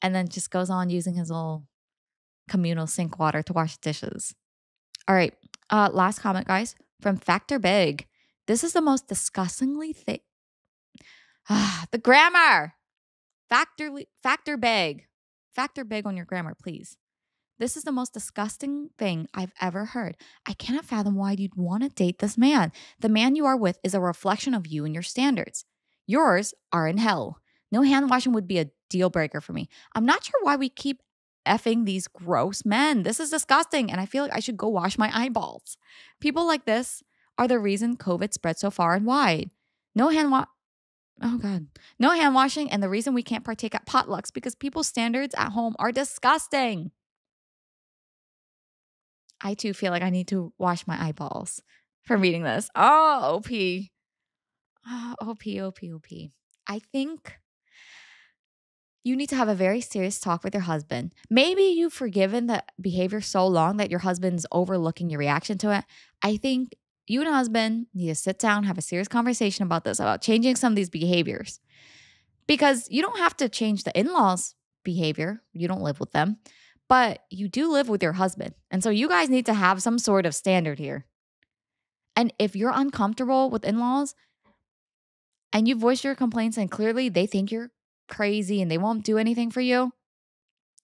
And then just goes on using his little communal sink water to wash dishes. All right. Last comment, guys, from Factor Big. This is the most disgustingly thick. The grammar. Factor big. Factor big on your grammar, please. This is the most disgusting thing I've ever heard. I cannot fathom why you'd want to date this man. The man you are with is a reflection of you and your standards. Yours are in hell. No hand washing would be a deal breaker for me. I'm not sure why we keep effing these gross men. This is disgusting, and I feel like I should go wash my eyeballs. People like this are the reason COVID spread so far and wide. No hand washing, and the reason we can't partake at potlucks because people's standards at home are disgusting. I too feel like I need to wash my eyeballs for reading this. Oh, OP. Oh, OP. I think you need to have a very serious talk with your husband. Maybe you've forgiven the behavior so long that your husband's overlooking your reaction to it. I think you and husband need to sit down, have a serious conversation about this, about changing some of these behaviors. Because you don't have to change the in-laws' behavior. You don't live with them. But you do live with your husband. And so you guys need to have some sort of standard here. And if you're uncomfortable with in-laws and you voice your complaints and clearly they think you're crazy and they won't do anything for you,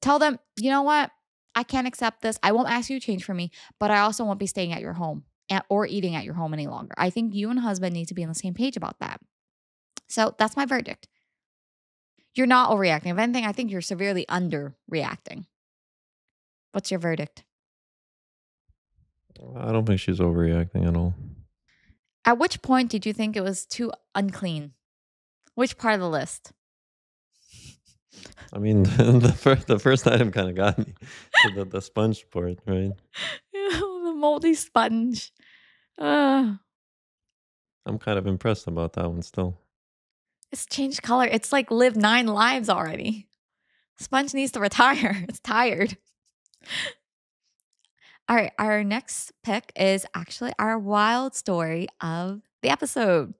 tell them, you know what? I can't accept this. I won't ask you to change for me, but I also won't be staying at your home or eating at your home any longer. I think you and husband need to be on the same page about that. So that's my verdict. You're not overreacting. If anything, I think you're severely underreacting. What's your verdict? I don't think she's overreacting at all. At which point did you think it was too unclean? Which part of the list? I mean, the first item kind of got me. The sponge part, right? The moldy sponge. I'm kind of impressed about that one still. It's changed color. It's like lived 9 lives already. Sponge needs to retire. It's tired. All right, our next pick is actually our wild story of the episode.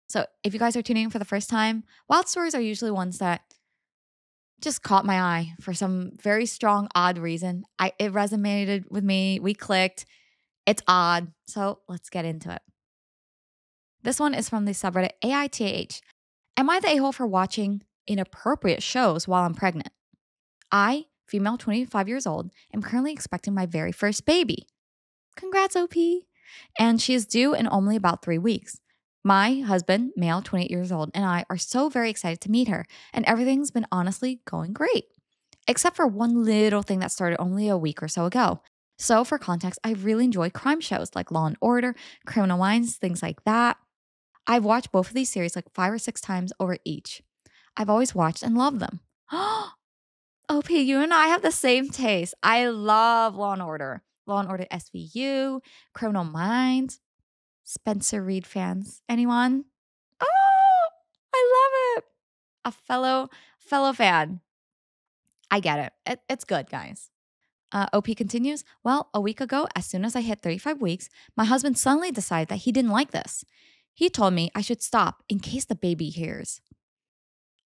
So if you guys are tuning in for the first time, wild stories are usually ones that just caught my eye for some very strong, odd reason. It resonated with me. We clicked. It's odd. So let's get into it. This one is from the subreddit AITAH. Am I the a-hole for watching inappropriate shows while I'm pregnant? I, female 25 years old, am currently expecting my very first baby. Congrats, OP. And she is due in only about 3 weeks. My husband, male 28 years old, and I are so very excited to meet her, and everything's been honestly going great. Except for one little thing that started only a week or so ago. So for context, I really enjoy crime shows like Law & Order, Criminal Minds, things like that. I've watched both of these series like 5 or 6 times over each. I've always watched and loved them. OP, you and I have the same taste. I love Law & Order. Law & Order SVU, Criminal Minds. Spencer Reed fans. Anyone? Oh, I love it. A fellow fan. I get it. It's good, guys. OP continues, well, a week ago, as soon as I hit 35 weeks, my husband suddenly decided that he didn't like this. He told me I should stop in case the baby hears.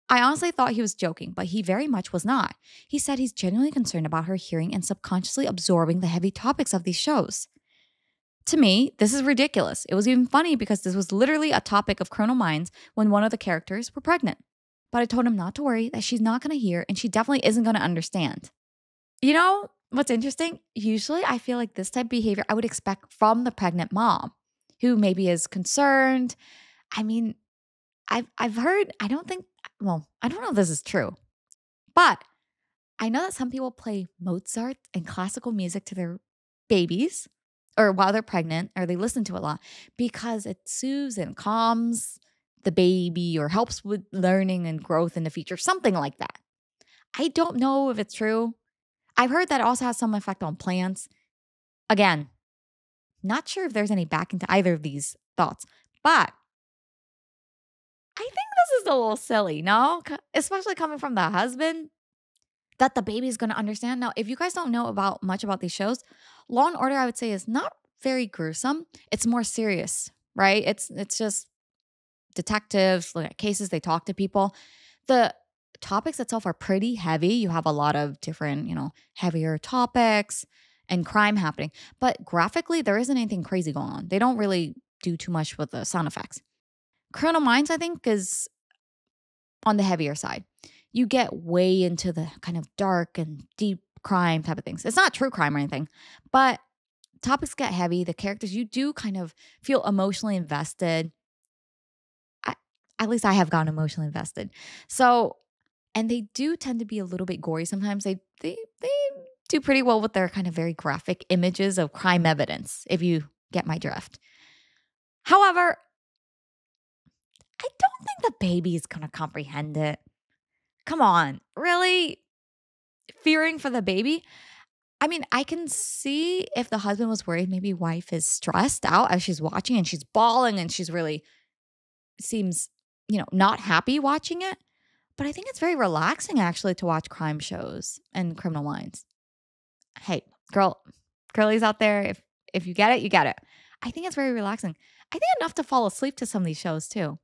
I honestly thought he was joking, but he very much was not. He said he's genuinely concerned about her hearing and subconsciously absorbing the heavy topics of these shows. To me, this is ridiculous. It was even funny because this was literally a topic of Criminal Minds when one of the characters were pregnant. But I told him not to worry, that she's not going to hear and she definitely isn't going to understand. You know what's interesting? Usually I feel like this type of behavior I would expect from the pregnant mom who maybe is concerned. I mean, I've heard, I don't know if this is true, But I know that some people play Mozart and classical music to their babies or while they're pregnant, or they listen to it a lot because it soothes and calms the baby or helps with learning and growth in the future, something like that. I don't know if it's true. I've heard that it also has some effect on plants. Again, not sure if there's any back into either of these thoughts, but I think this is a little silly, no? Especially coming from the husband, that the baby's going to understand. Now, if you guys don't know much about these shows, Law and Order, I would say, is not very gruesome. It's more serious, right? It's just detectives look at cases, they talk to people. The topics itself are pretty heavy. You have a lot of different, heavier topics and crime happening. But graphically, there isn't anything crazy going on. They don't really do too much with the sound effects. Criminal Minds, I think, is on the heavier side. You get way into the kind of dark and deep crime type of things. It's not true crime or anything, but topics get heavy. The characters, you do kind of feel emotionally invested. At least I have gotten emotionally invested. So, and they do tend to be a little bit gory sometimes. They do pretty well with their kind of very graphic images of crime evidence, if you get my drift. However, I don't think the baby is going to comprehend it. Come on, really? Fearing for the baby? I mean, I can see if the husband was worried, maybe wife is stressed out as she's watching and she's bawling and she's really seems, not happy watching it. But I think it's very relaxing actually to watch crime shows and Criminal Minds. Hey, girlies out there, if you get it, you get it. I think it's very relaxing. I think enough to fall asleep to some of these shows too.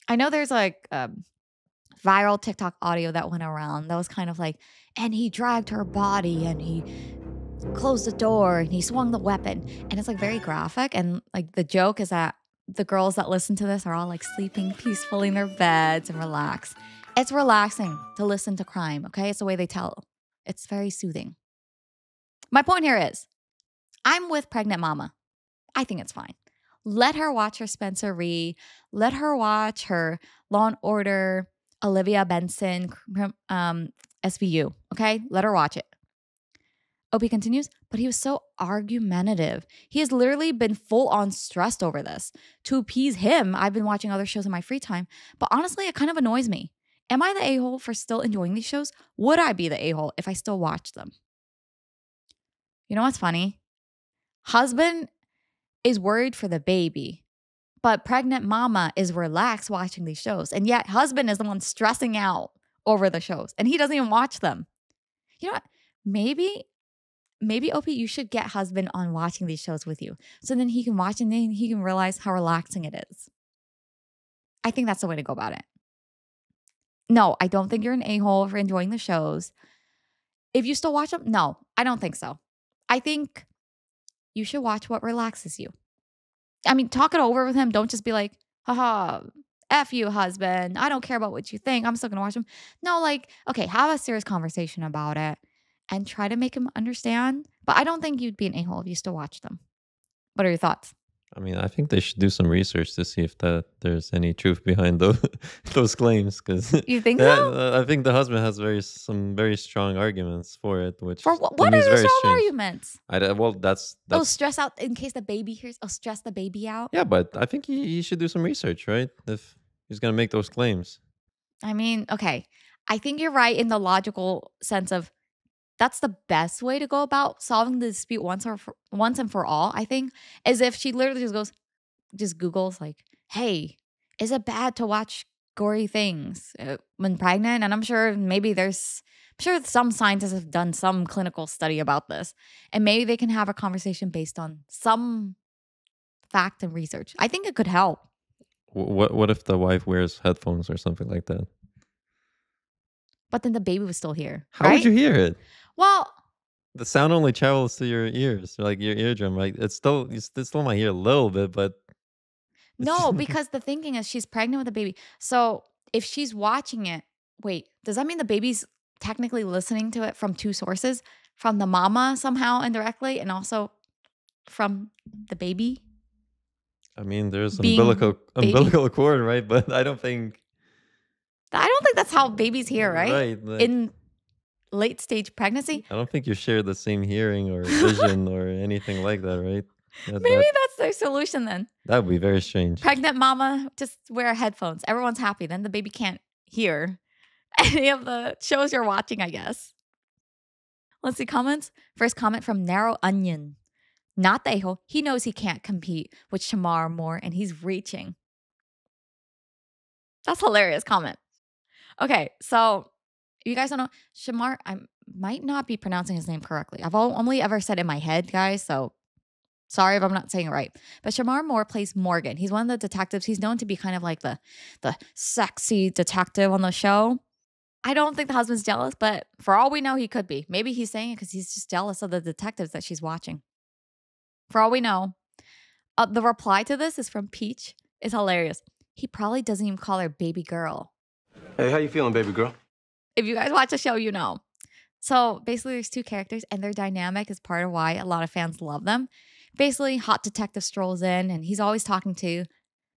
I know there's like viral TikTok audio that went around that was kind of like, and he dragged her body and he closed the door and he swung the weapon. And it's like very graphic. And like the joke is that the girls that listen to this are all like sleeping peacefully in their beds and relax. It's relaxing to listen to crime, okay? It's the way they tell. It's very soothing. My point here is, I'm with pregnant mama. I think it's fine. Let her watch her Spencer Ree. Let her watch her Law and Order, Olivia Benson, SVU, okay? Let her watch it. OP continues, but he was so argumentative. He has literally been full on stressed over this. To appease him, I've been watching other shows in my free time, but honestly, it kind of annoys me. Am I the a-hole for still enjoying these shows? Would I be the a-hole if I still watched them? You know what's funny? Husband is worried for the baby, but pregnant mama is relaxed watching these shows. And yet husband is the one stressing out over the shows and he doesn't even watch them. You know what? Maybe OP, you should get husband on watching these shows with you. So then he can watch and then he can realize how relaxing it is. I think that's the way to go about it. No, I don't think you're an a-hole for enjoying the shows. If you still watch them, no, I don't think so. I think you should watch what relaxes you. I mean, talk it over with him. Don't just be like, haha, F you, husband. I don't care about what you think. I'm still going to watch them. No, like, okay, have a serious conversation about it and try to make him understand. But I don't think you'd be an a-hole if you still watch them. What are your thoughts? I mean, I think they should do some research to see if there's any truth behind those claims. Because you think so? I think the husband has some very strong arguments for it. Which for what are the strong arguments? That's stress out in case the baby hears. Stress the baby out. Yeah, but I think he should do some research, right? If he's gonna make those claims. I mean, okay, I think you're right in the logical sense of that's the best way to go about solving the dispute once and for all, I think, is if she literally just Googles like, hey, is it bad to watch gory things when pregnant? And I'm sure some scientists have done some clinical study about this. And maybe they can have a conversation based on some fact and research. I think it could help. What if the wife wears headphones or something like that? But then the baby was still here. How would you hear it? Well, the sound only travels to your ears, like your eardrum. Like you still might hear a little bit, but no, because the thinking is she's pregnant with a baby. So if she's watching it, wait, does that mean the baby's technically listening to it from two sources? From the mama somehow indirectly, and also from the baby? I mean, there's umbilical cord, right? But I don't think I don't think that's how babies hear, right? Right. In late stage pregnancy. I don't think you share the same hearing or vision or anything like that, right? Maybe that's their solution then. That would be very strange. Pregnant mama, just wear headphones. Everyone's happy. Then the baby can't hear any of the shows you're watching, I guess. Let's see comments. First comment from Narrow Onion. Not the a-hole. He knows he can't compete with Shamar Moore and he's reaching. That's hilarious comment. Okay, so you guys don't know, Shamar, I might not be pronouncing his name correctly. I've only ever said it in my head, guys, so sorry if I'm not saying it right. But Shamar Moore plays Morgan. He's one of the detectives. He's known to be kind of like the sexy detective on the show. I don't think the husband's jealous, but for all we know, he could be. Maybe he's saying it because he's just jealous of the detectives that she's watching. For all we know, the reply to this is from Peach. It's hilarious. He probably doesn't even call her baby girl. Hey, how you feeling, baby girl? If you guys watch the show, you know. So basically, there's two characters, and their dynamic is part of why a lot of fans love them. Basically, hot detective strolls in, and he's always talking to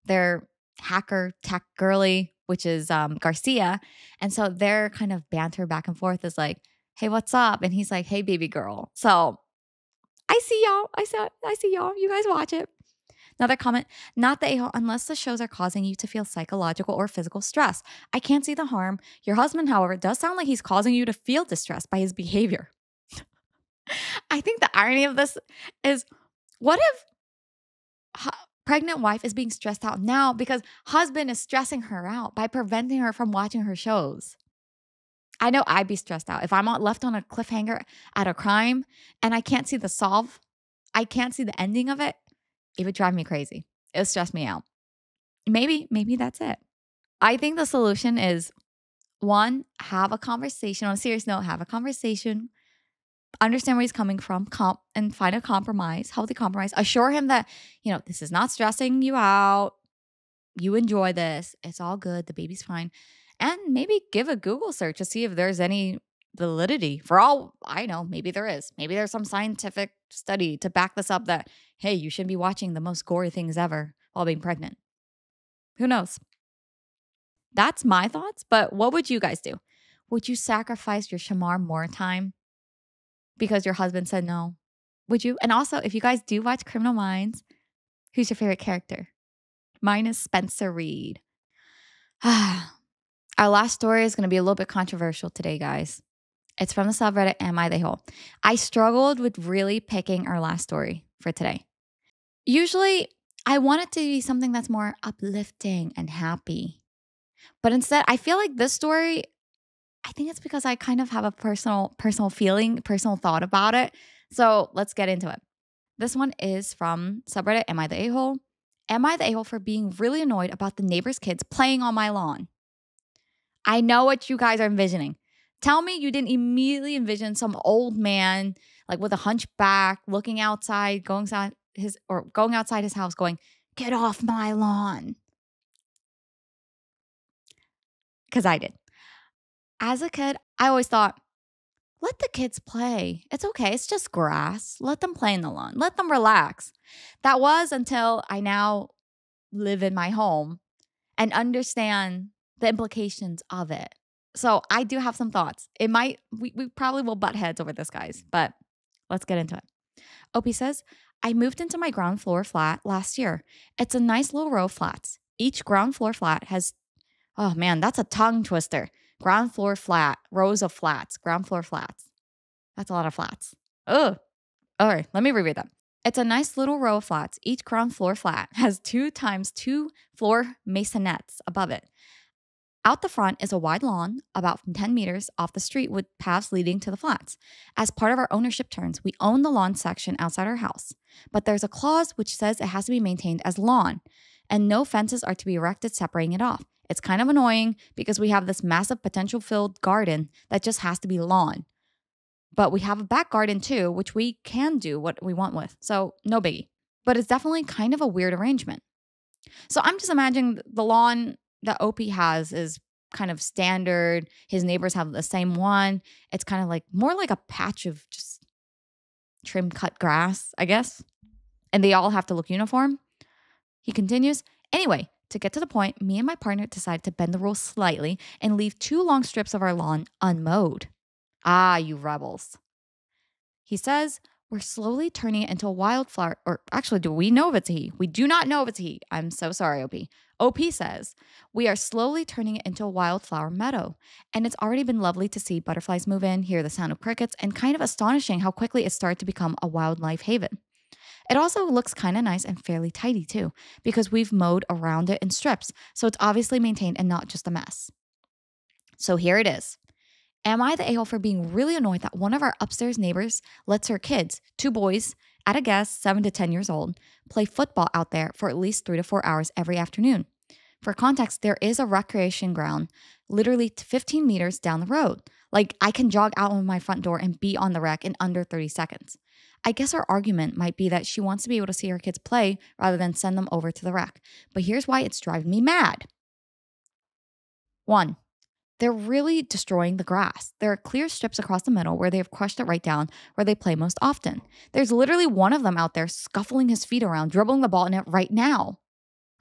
their hacker tech girly, which is Garcia. And so their kind of banter back and forth is like, hey, what's up? And he's like, hey, baby girl. So I see y'all. I see y'all. You guys watch it. Another comment, not the a-hole unless the shows are causing you to feel psychological or physical stress. I can't see the harm. Your husband, however, does sound like he's causing you to feel distressed by his behavior. I think the irony of this is, what if pregnant wife is being stressed out now because husband is stressing her out by preventing her from watching her shows? I know I'd be stressed out. If I'm left on a cliffhanger at a crime and I can't see the solve, I can't see the ending of it, it would drive me crazy. It would stress me out. Maybe that's it. I think the solution is, one, have a conversation. On a serious note, have a conversation. Understand where he's coming from, and find a compromise, healthy compromise. Assure him that, this is not stressing you out. You enjoy this. It's all good. The baby's fine. And maybe give a Google search to see if there's any validity. For all I know, maybe there is. Maybe there's some scientific study to back this up that, hey, you shouldn't be watching the most gory things ever while being pregnant. Who knows? That's my thoughts, but what would you guys do? Would you sacrifice your Shamar Moore time because your husband said no? Would you? And also, if you guys do watch Criminal Minds, who's your favorite character? Mine is Spencer Reed. Our last story is going to be a little bit controversial today, guys. It's from the subreddit, Am I the Hole? I struggled with really picking our last story for today. Usually, I want it to be something that's more uplifting and happy. But instead, I feel like this story, I think it's because I kind of have a personal feeling, personal thought about it. So let's get into it. This one is from subreddit, Am I the A-hole? Am I the a-hole for being really annoyed about the neighbor's kids playing on my lawn? I know what you guys are envisioning. Tell me you didn't immediately envision some old man like with a hunchback looking outside, going outside his house going, get off my lawn. Because I did. As a kid, I always thought, let the kids play. It's okay. It's just grass. Let them play in the lawn. Let them relax. That was until I now live in my home and understand the implications of it. So I do have some thoughts. We probably will butt heads over this, guys, but let's get into it. Opie says, I moved into my ground floor flat last year. It's a nice little row of flats. Each ground floor flat has, oh man, that's a tongue twister. Ground floor flat, rows of flats, ground floor flats. That's a lot of flats. Ugh. All right, let me reread that. It's a nice little row of flats. Each ground floor flat has 2 times 2 floor masonettes above it. Out the front is a wide lawn about 10 meters off the street with paths leading to the flats. As part of our ownership terms, we own the lawn section outside our house. But there's a clause which says it has to be maintained as lawn, and no fences are to be erected separating it off. It's kind of annoying because we have this massive potential-filled garden that just has to be lawn. But we have a back garden too, which we can do what we want with. So no biggie. But it's definitely kind of a weird arrangement. So I'm just imagining the lawn that Opie has is kind of standard. His neighbors have the same one. It's kind of like more like a patch of just trim cut grass, I guess. And they all have to look uniform. He continues, anyway, To get to the point, me and my partner decided to bend the rules slightly and leave 2 long strips of our lawn unmowed. Ah, you rebels. He says, we're slowly turning it into a wildflower. Or actually, do we know if it's a he? We do not know if it's a he. I'm so sorry, OP. OP says, we are slowly turning it into a wildflower meadow. And it's already been lovely to see butterflies move in, hear the sound of crickets, and kind of astonishing how quickly it started to become a wildlife haven. It also looks kind of nice and fairly tidy too, because we've mowed around it in strips, so it's obviously maintained and not just a mess. So here it is. Am I the a-hole for being really annoyed that one of our upstairs neighbors lets her kids, 2 boys, at a guess 7 to 10 years old, play football out there for at least 3 to 4 hours every afternoon? For context, there is a recreation ground literally 15 meters down the road. Like, I can jog out of my front door and be on the rec in under 30 seconds. I guess her argument might be that she wants to be able to see her kids play rather than send them over to the rec. But here's why it's driving me mad. 1. They're really destroying the grass. There are clear strips across the middle where they have crushed it right down where they play most often. There's literally one of them out there scuffling his feet around, dribbling the ball in it right now.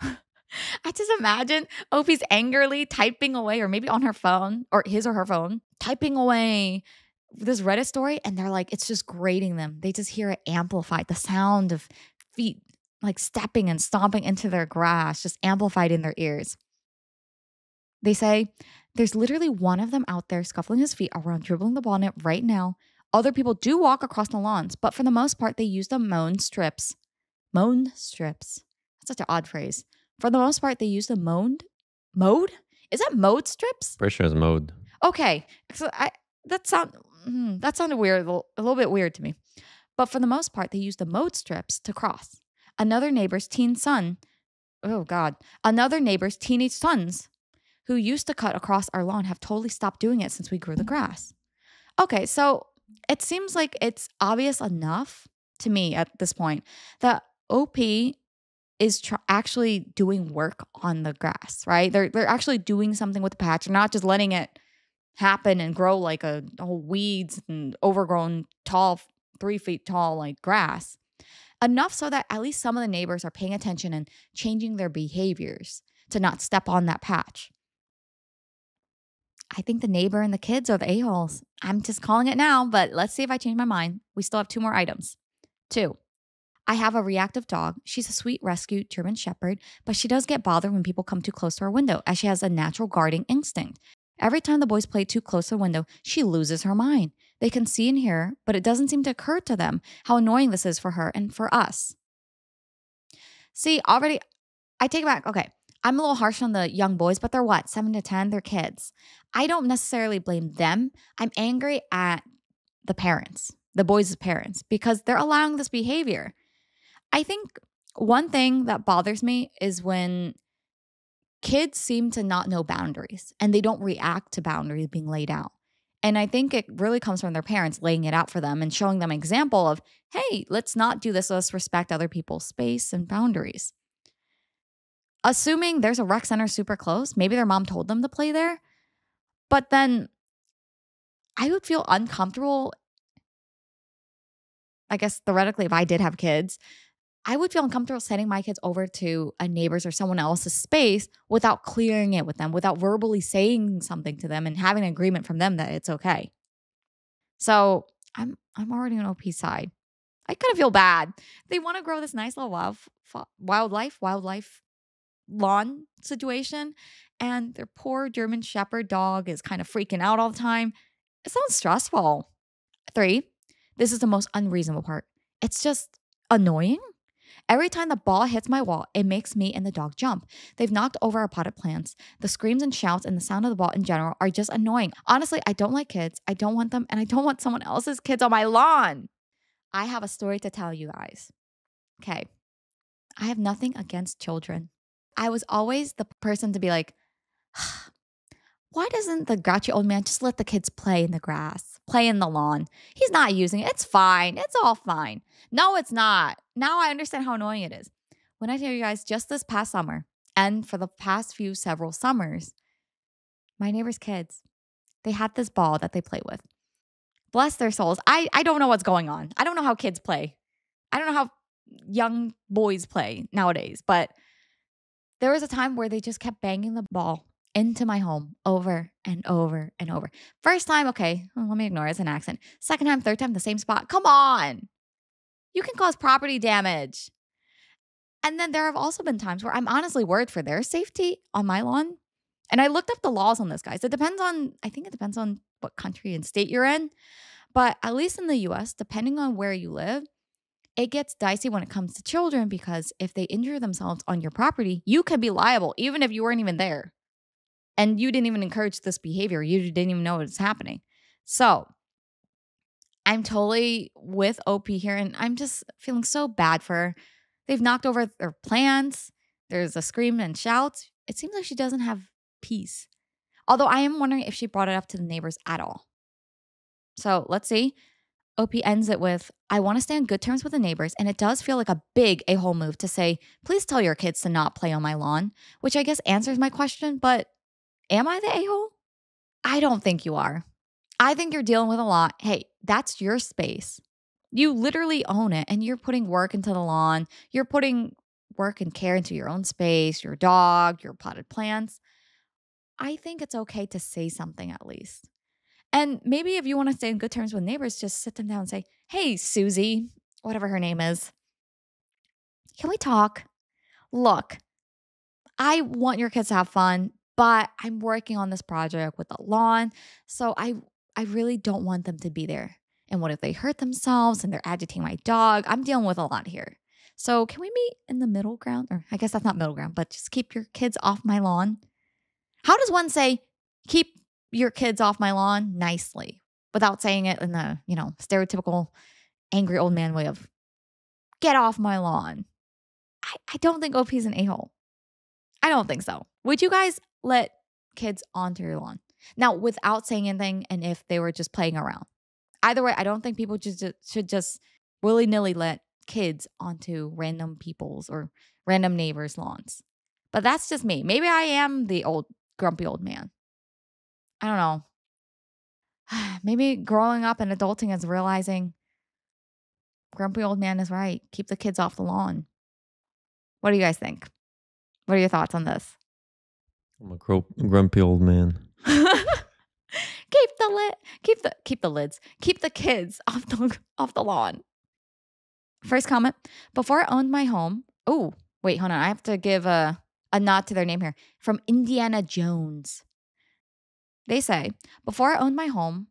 I just imagine Opie's angrily typing away, or maybe on her phone, or his or her phone, typing away this Reddit story, and they're like, it's just grating them. They just hear it amplified, the sound of feet like stepping and stomping into their grass, just amplified in their ears. They say, there's literally one of them out there scuffling his feet around, dribbling the ball in it right now. Other people do walk across the lawns, but for the most part, they use the mown strips. Mown strips. That's such an odd phrase. For the most part, they use the mowed? Is that mowed strips? Pretty sure it's mowed. Okay. So that sounded weird, a little bit weird to me. But for the most part, they use the mowed strips to cross. Another neighbor's teenage sons who used to cut across our lawn have totally stopped doing it since we grew the grass. Okay, so it seems like it's obvious enough to me at this point that OP is actually doing work on the grass, right? They're actually doing something with the patch, not just letting it happen and grow like a whole weeds and overgrown tall, 3 feet tall like grass. Enough so that at least some of the neighbors are paying attention and changing their behaviors to not step on that patch. I think the neighbor and the kids are the a-holes. I'm just calling it now, but let's see if I change my mind. We still have 2 more items. 2. I have a reactive dog. She's a sweet rescue German Shepherd, but she does get bothered when people come too close to her window as she has a natural guarding instinct. Every time the boys play too close to the window, she loses her mind. They can see and hear, but it doesn't seem to occur to them how annoying this is for her and for us. See, already, I take it back. Okay, I'm a little harsh on the young boys, but they're what? 7 to 10? They're kids. I don't necessarily blame them. I'm angry at the parents, the boys' parents, because they're allowing this behavior. I think one thing that bothers me is when kids seem to not know boundaries and they don't react to boundaries being laid out. And I think it really comes from their parents laying it out for them and showing them an example of, hey, let's not do this. Let's respect other people's space and boundaries. Assuming there's a rec center super close, maybe their mom told them to play there. But then I would feel uncomfortable, I guess theoretically, if I did have kids, I would feel uncomfortable sending my kids over to a neighbor's or someone else's space without clearing it with them, without verbally saying something to them and having an agreement from them that it's okay. So I'm already on OP's side. I kind of feel bad. They want to grow this nice little wildlife lawn situation, and their poor German Shepherd dog is kind of freaking out all the time. It sounds stressful. 3, this is the most unreasonable part. It's just annoying. Every time the ball hits my wall, it makes me and the dog jump. They've knocked over our potted plants. The screams and shouts and the sound of the ball in general are just annoying. Honestly, I don't like kids. I don't want them, and I don't want someone else's kids on my lawn. I have a story to tell you guys. Okay. I have nothing against children. I was always the person to be like, why doesn't the grouchy old man just let the kids play in the grass, play in the lawn? He's not using it. It's fine. It's all fine. No, it's not. Now I understand how annoying it is. When I tell you guys, just this past summer and for the past several summers, my neighbor's kids, they had this ball that they play with. Bless their souls. I don't know what's going on. I don't know how kids play. I don't know how young boys play nowadays, but There was a time where they just kept banging the ball into my home over and over and over. First time, okay, well, let me ignore it. It's an accident. Second time, third time, the same spot. Come on. You can cause property damage. And then there have also been times where I'm honestly worried for their safety on my lawn. And I looked up the laws on this, guys. I think it depends on what country and state you're in. But at least in the US, depending on where you live, it gets dicey when it comes to children because if they injure themselves on your property, you can be liable even if you weren't even there. And you didn't even encourage this behavior. You didn't even know it was happening. So I'm totally with OP here, and I'm just feeling so bad for her. They've knocked over their plans. There's a scream and shout. It seems like she doesn't have peace. Although I am wondering if she brought it up to the neighbors at all. So let's see. OP ends it with, I want to stay on good terms with the neighbors, and it does feel like a big a-hole move to say, please tell your kids to not play on my lawn, which I guess answers my question, but am I the a-hole? I don't think you are. I think you're dealing with a lot. Hey, that's your space. You literally own it, and you're putting work into the lawn. You're putting work and care into your own space, your dog, your potted plants. I think it's okay to say something at least. And maybe if you want to stay in good terms with neighbors, just sit them down and say, hey, Susie, whatever her name is, can we talk? Look, I want your kids to have fun, but I'm working on this project with the lawn. So I really don't want them to be there. And what if they hurt themselves and they're agitating my dog? I'm dealing with a lot here. So can we meet in the middle ground? Or I guess that's not middle ground, but just keep your kids off my lawn. How does one say, keep your kids off my lawn nicely without saying it in the, stereotypical angry old man way of get off my lawn? I don't think OP's an a-hole. I don't think so. Would you guys let kids onto your lawn? Now, without saying anything and if they were just playing around. Either way, I don't think people should just willy-nilly let kids onto random people's or random neighbors' lawns. But that's just me. Maybe I am the grumpy old man. I don't know. Maybe growing up and adulting is realizing grumpy old man is right. Keep the kids off the lawn. What do you guys think? What are your thoughts on this? I'm a grumpy old man. Keep the lids. Keep the kids off the lawn. First comment. Before I owned my home. Oh, wait, hold on. I have to give a nod to their name here. From Indiana Jones. They say, before I owned my home,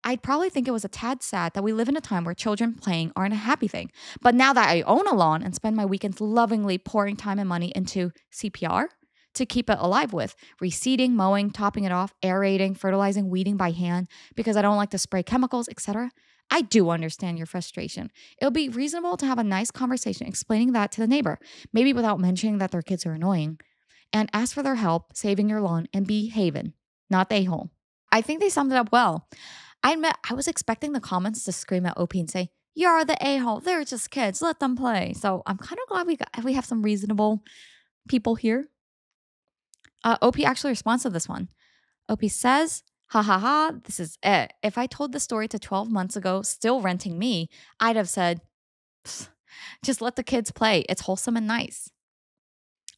I'd probably think it was a tad sad that we live in a time where children playing aren't a happy thing. But now that I own a lawn and spend my weekends lovingly pouring time and money into CPR to keep it alive with, reseeding, mowing, topping it off, aerating, fertilizing, weeding by hand because I don't like to spray chemicals, etc., I do understand your frustration. It'll be reasonable to have a nice conversation explaining that to the neighbor, maybe without mentioning that their kids are annoying, and ask for their help saving your lawn and be haven, not the a-hole. I think they summed it up well. I admit I was expecting the comments to scream at OP and say, you're the a-hole. They're just kids. Let them play. So I'm kind of glad we have some reasonable people here. OP actually responds to this one. OP says, ha ha ha, this is it. If I told the story to 12 months ago, still renting me, I'd have said, just let the kids play. It's wholesome and nice.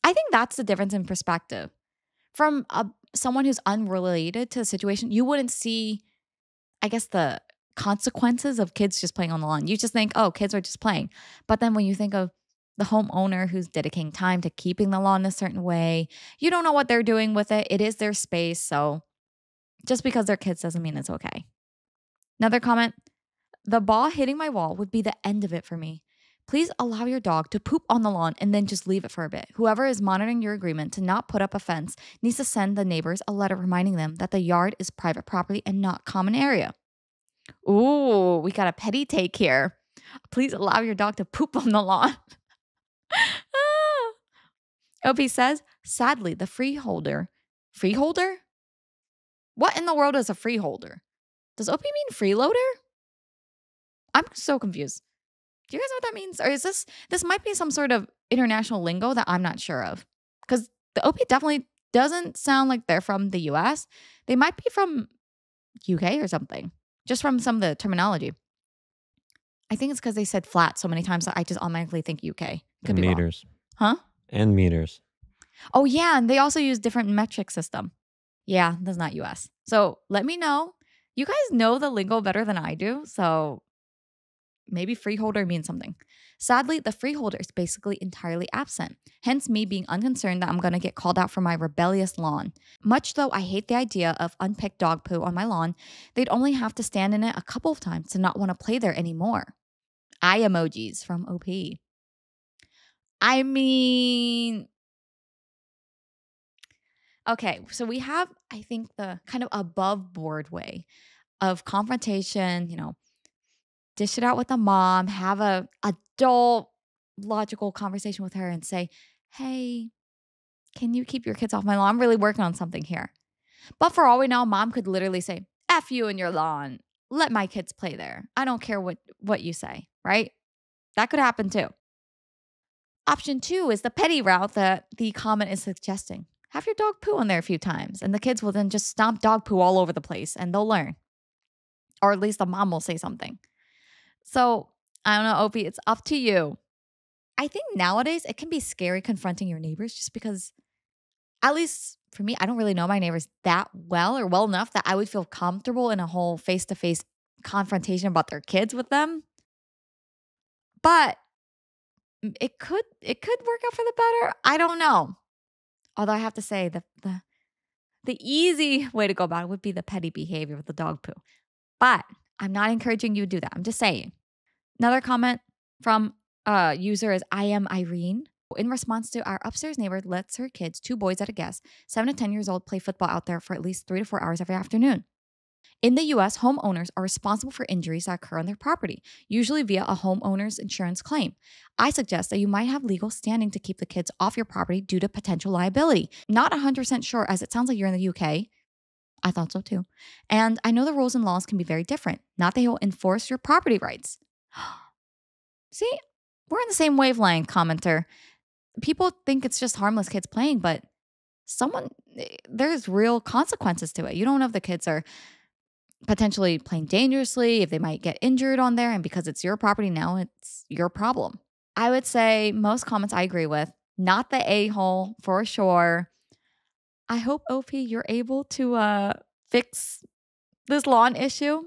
I think that's the difference in perspective. From someone who's unrelated to the situation, you wouldn't see, I guess, the consequences of kids just playing on the lawn. You just think, oh, kids are just playing. But then when you think of the homeowner who's dedicating time to keeping the lawn a certain way, you don't know what they're doing with it. It is their space. So just because they're kids doesn't mean it's okay. Another comment, the ball hitting my wall would be the end of it for me. Please allow your dog to poop on the lawn and then just leave it for a bit. Whoever is monitoring your agreement to not put up a fence needs to send the neighbors a letter reminding them that the yard is private property and not common area. Ooh, we got a petty take here. Please allow your dog to poop on the lawn. OP says, sadly, the freeholder. Freeholder? What in the world is a freeholder? Does OP mean freeloader? I'm so confused. Do you guys know what that means? Or is this might be some sort of international lingo that I'm not sure of? Because the OP definitely doesn't sound like they're from the US. They might be from UK or something, just from some of the terminology. I think it's because they said flat so many times that I just automatically think UK. Could be meters. Wrong. Huh? And meters. Oh, yeah. And they also use different metric system. Yeah, that's not US. So let me know. You guys know the lingo better than I do. So maybe freeholder means something. Sadly, the freeholder is basically entirely absent, hence me being unconcerned that I'm going to get called out for my rebellious lawn. Much though I hate the idea of unpicked dog poo on my lawn, they'd only have to stand in it a couple of times to not want to play there anymore. Eye emojis from OP. I mean, okay, so we have, I think, the kind of above board way of confrontation, dish it out with the mom, have a adult logical conversation with her and say, hey, can you keep your kids off my lawn? I'm really working on something here. But for all we know, mom could literally say, F you and your lawn. Let my kids play there. I don't care what you say, right? That could happen too. Option 2 is the petty route that the comment is suggesting. Have your dog poo on there a few times, and the kids will then just stomp dog poo all over the place and they'll learn. Or at least the mom will say something. So, I don't know, Opie, it's up to you. I think nowadays it can be scary confronting your neighbors just because, at least for me, I don't really know my neighbors that well or well enough that I would feel comfortable in a whole face-to-face confrontation about their kids with them. But it could work out for the better. I don't know. Although I have to say the easy way to go about it would be the petty behavior with the dog poo. But I'm not encouraging you to do that. I'm just saying. Another comment from a user is I am Irene. In response to our upstairs neighbor lets her kids, 2 boys at a guess, 7 to 10 years old, play football out there for at least 3 to 4 hours every afternoon. In the US, homeowners are responsible for injuries that occur on their property, usually via a homeowner's insurance claim. I suggest that you might have legal standing to keep the kids off your property due to potential liability. Not 100% sure, as it sounds like you're in the UK. I thought so too. And I know the rules and laws can be very different. Not that you'll enforce your property rights. See, we're in the same wavelength, commenter. People think it's just harmless kids playing, but there's real consequences to it. You don't know if the kids are potentially playing dangerously, if they might get injured on there, and because it's your property now, it's your problem. I would say most comments I agree with. Not the a-hole for sure. I hope, OP, you're able to fix this lawn issue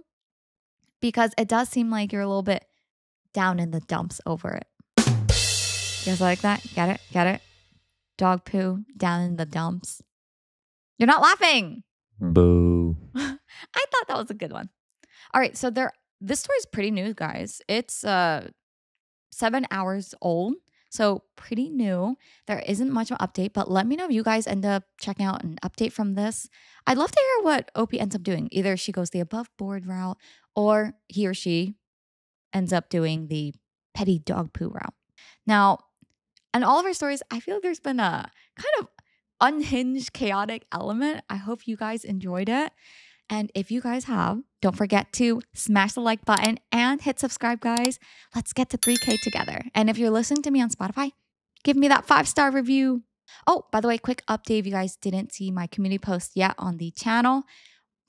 because it does seem like you're a little bit down in the dumps over it. You guys like that? Get it? Get it? Dog poo down in the dumps. You're not laughing. Boo. I thought that was a good one. All right, so this story is pretty new, guys. It's 7 hours old, so pretty new. There isn't much of an update, but let me know if you guys end up checking out an update from this. I'd love to hear what Opie ends up doing. Either she goes the above board route or he or she ends up doing the petty dog poo route. Now, in all of our stories, I feel like there's been a kind of unhinged, chaotic element. I hope you guys enjoyed it. And if you guys have, don't forget to smash the like button and hit subscribe, guys. Let's get to 3K together. And if you're listening to me on Spotify, give me that 5-star review. Oh, by the way, quick update if you guys didn't see my community post yet on the channel.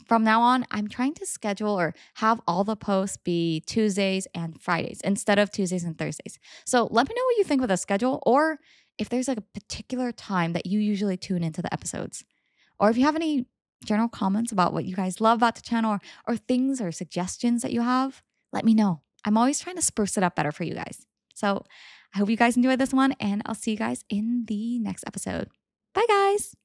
From now on, I'm trying to schedule or have all the posts be Tuesdays and Fridays instead of Tuesdays and Thursdays. So let me know what you think with the schedule, or if there's like a particular time that you usually tune into the episodes. Or if you have any general comments about what you guys love about the channel or things or suggestions that you have, let me know. I'm always trying to spruce it up better for you guys. So I hope you guys enjoyed this one, and I'll see you guys in the next episode. Bye, guys.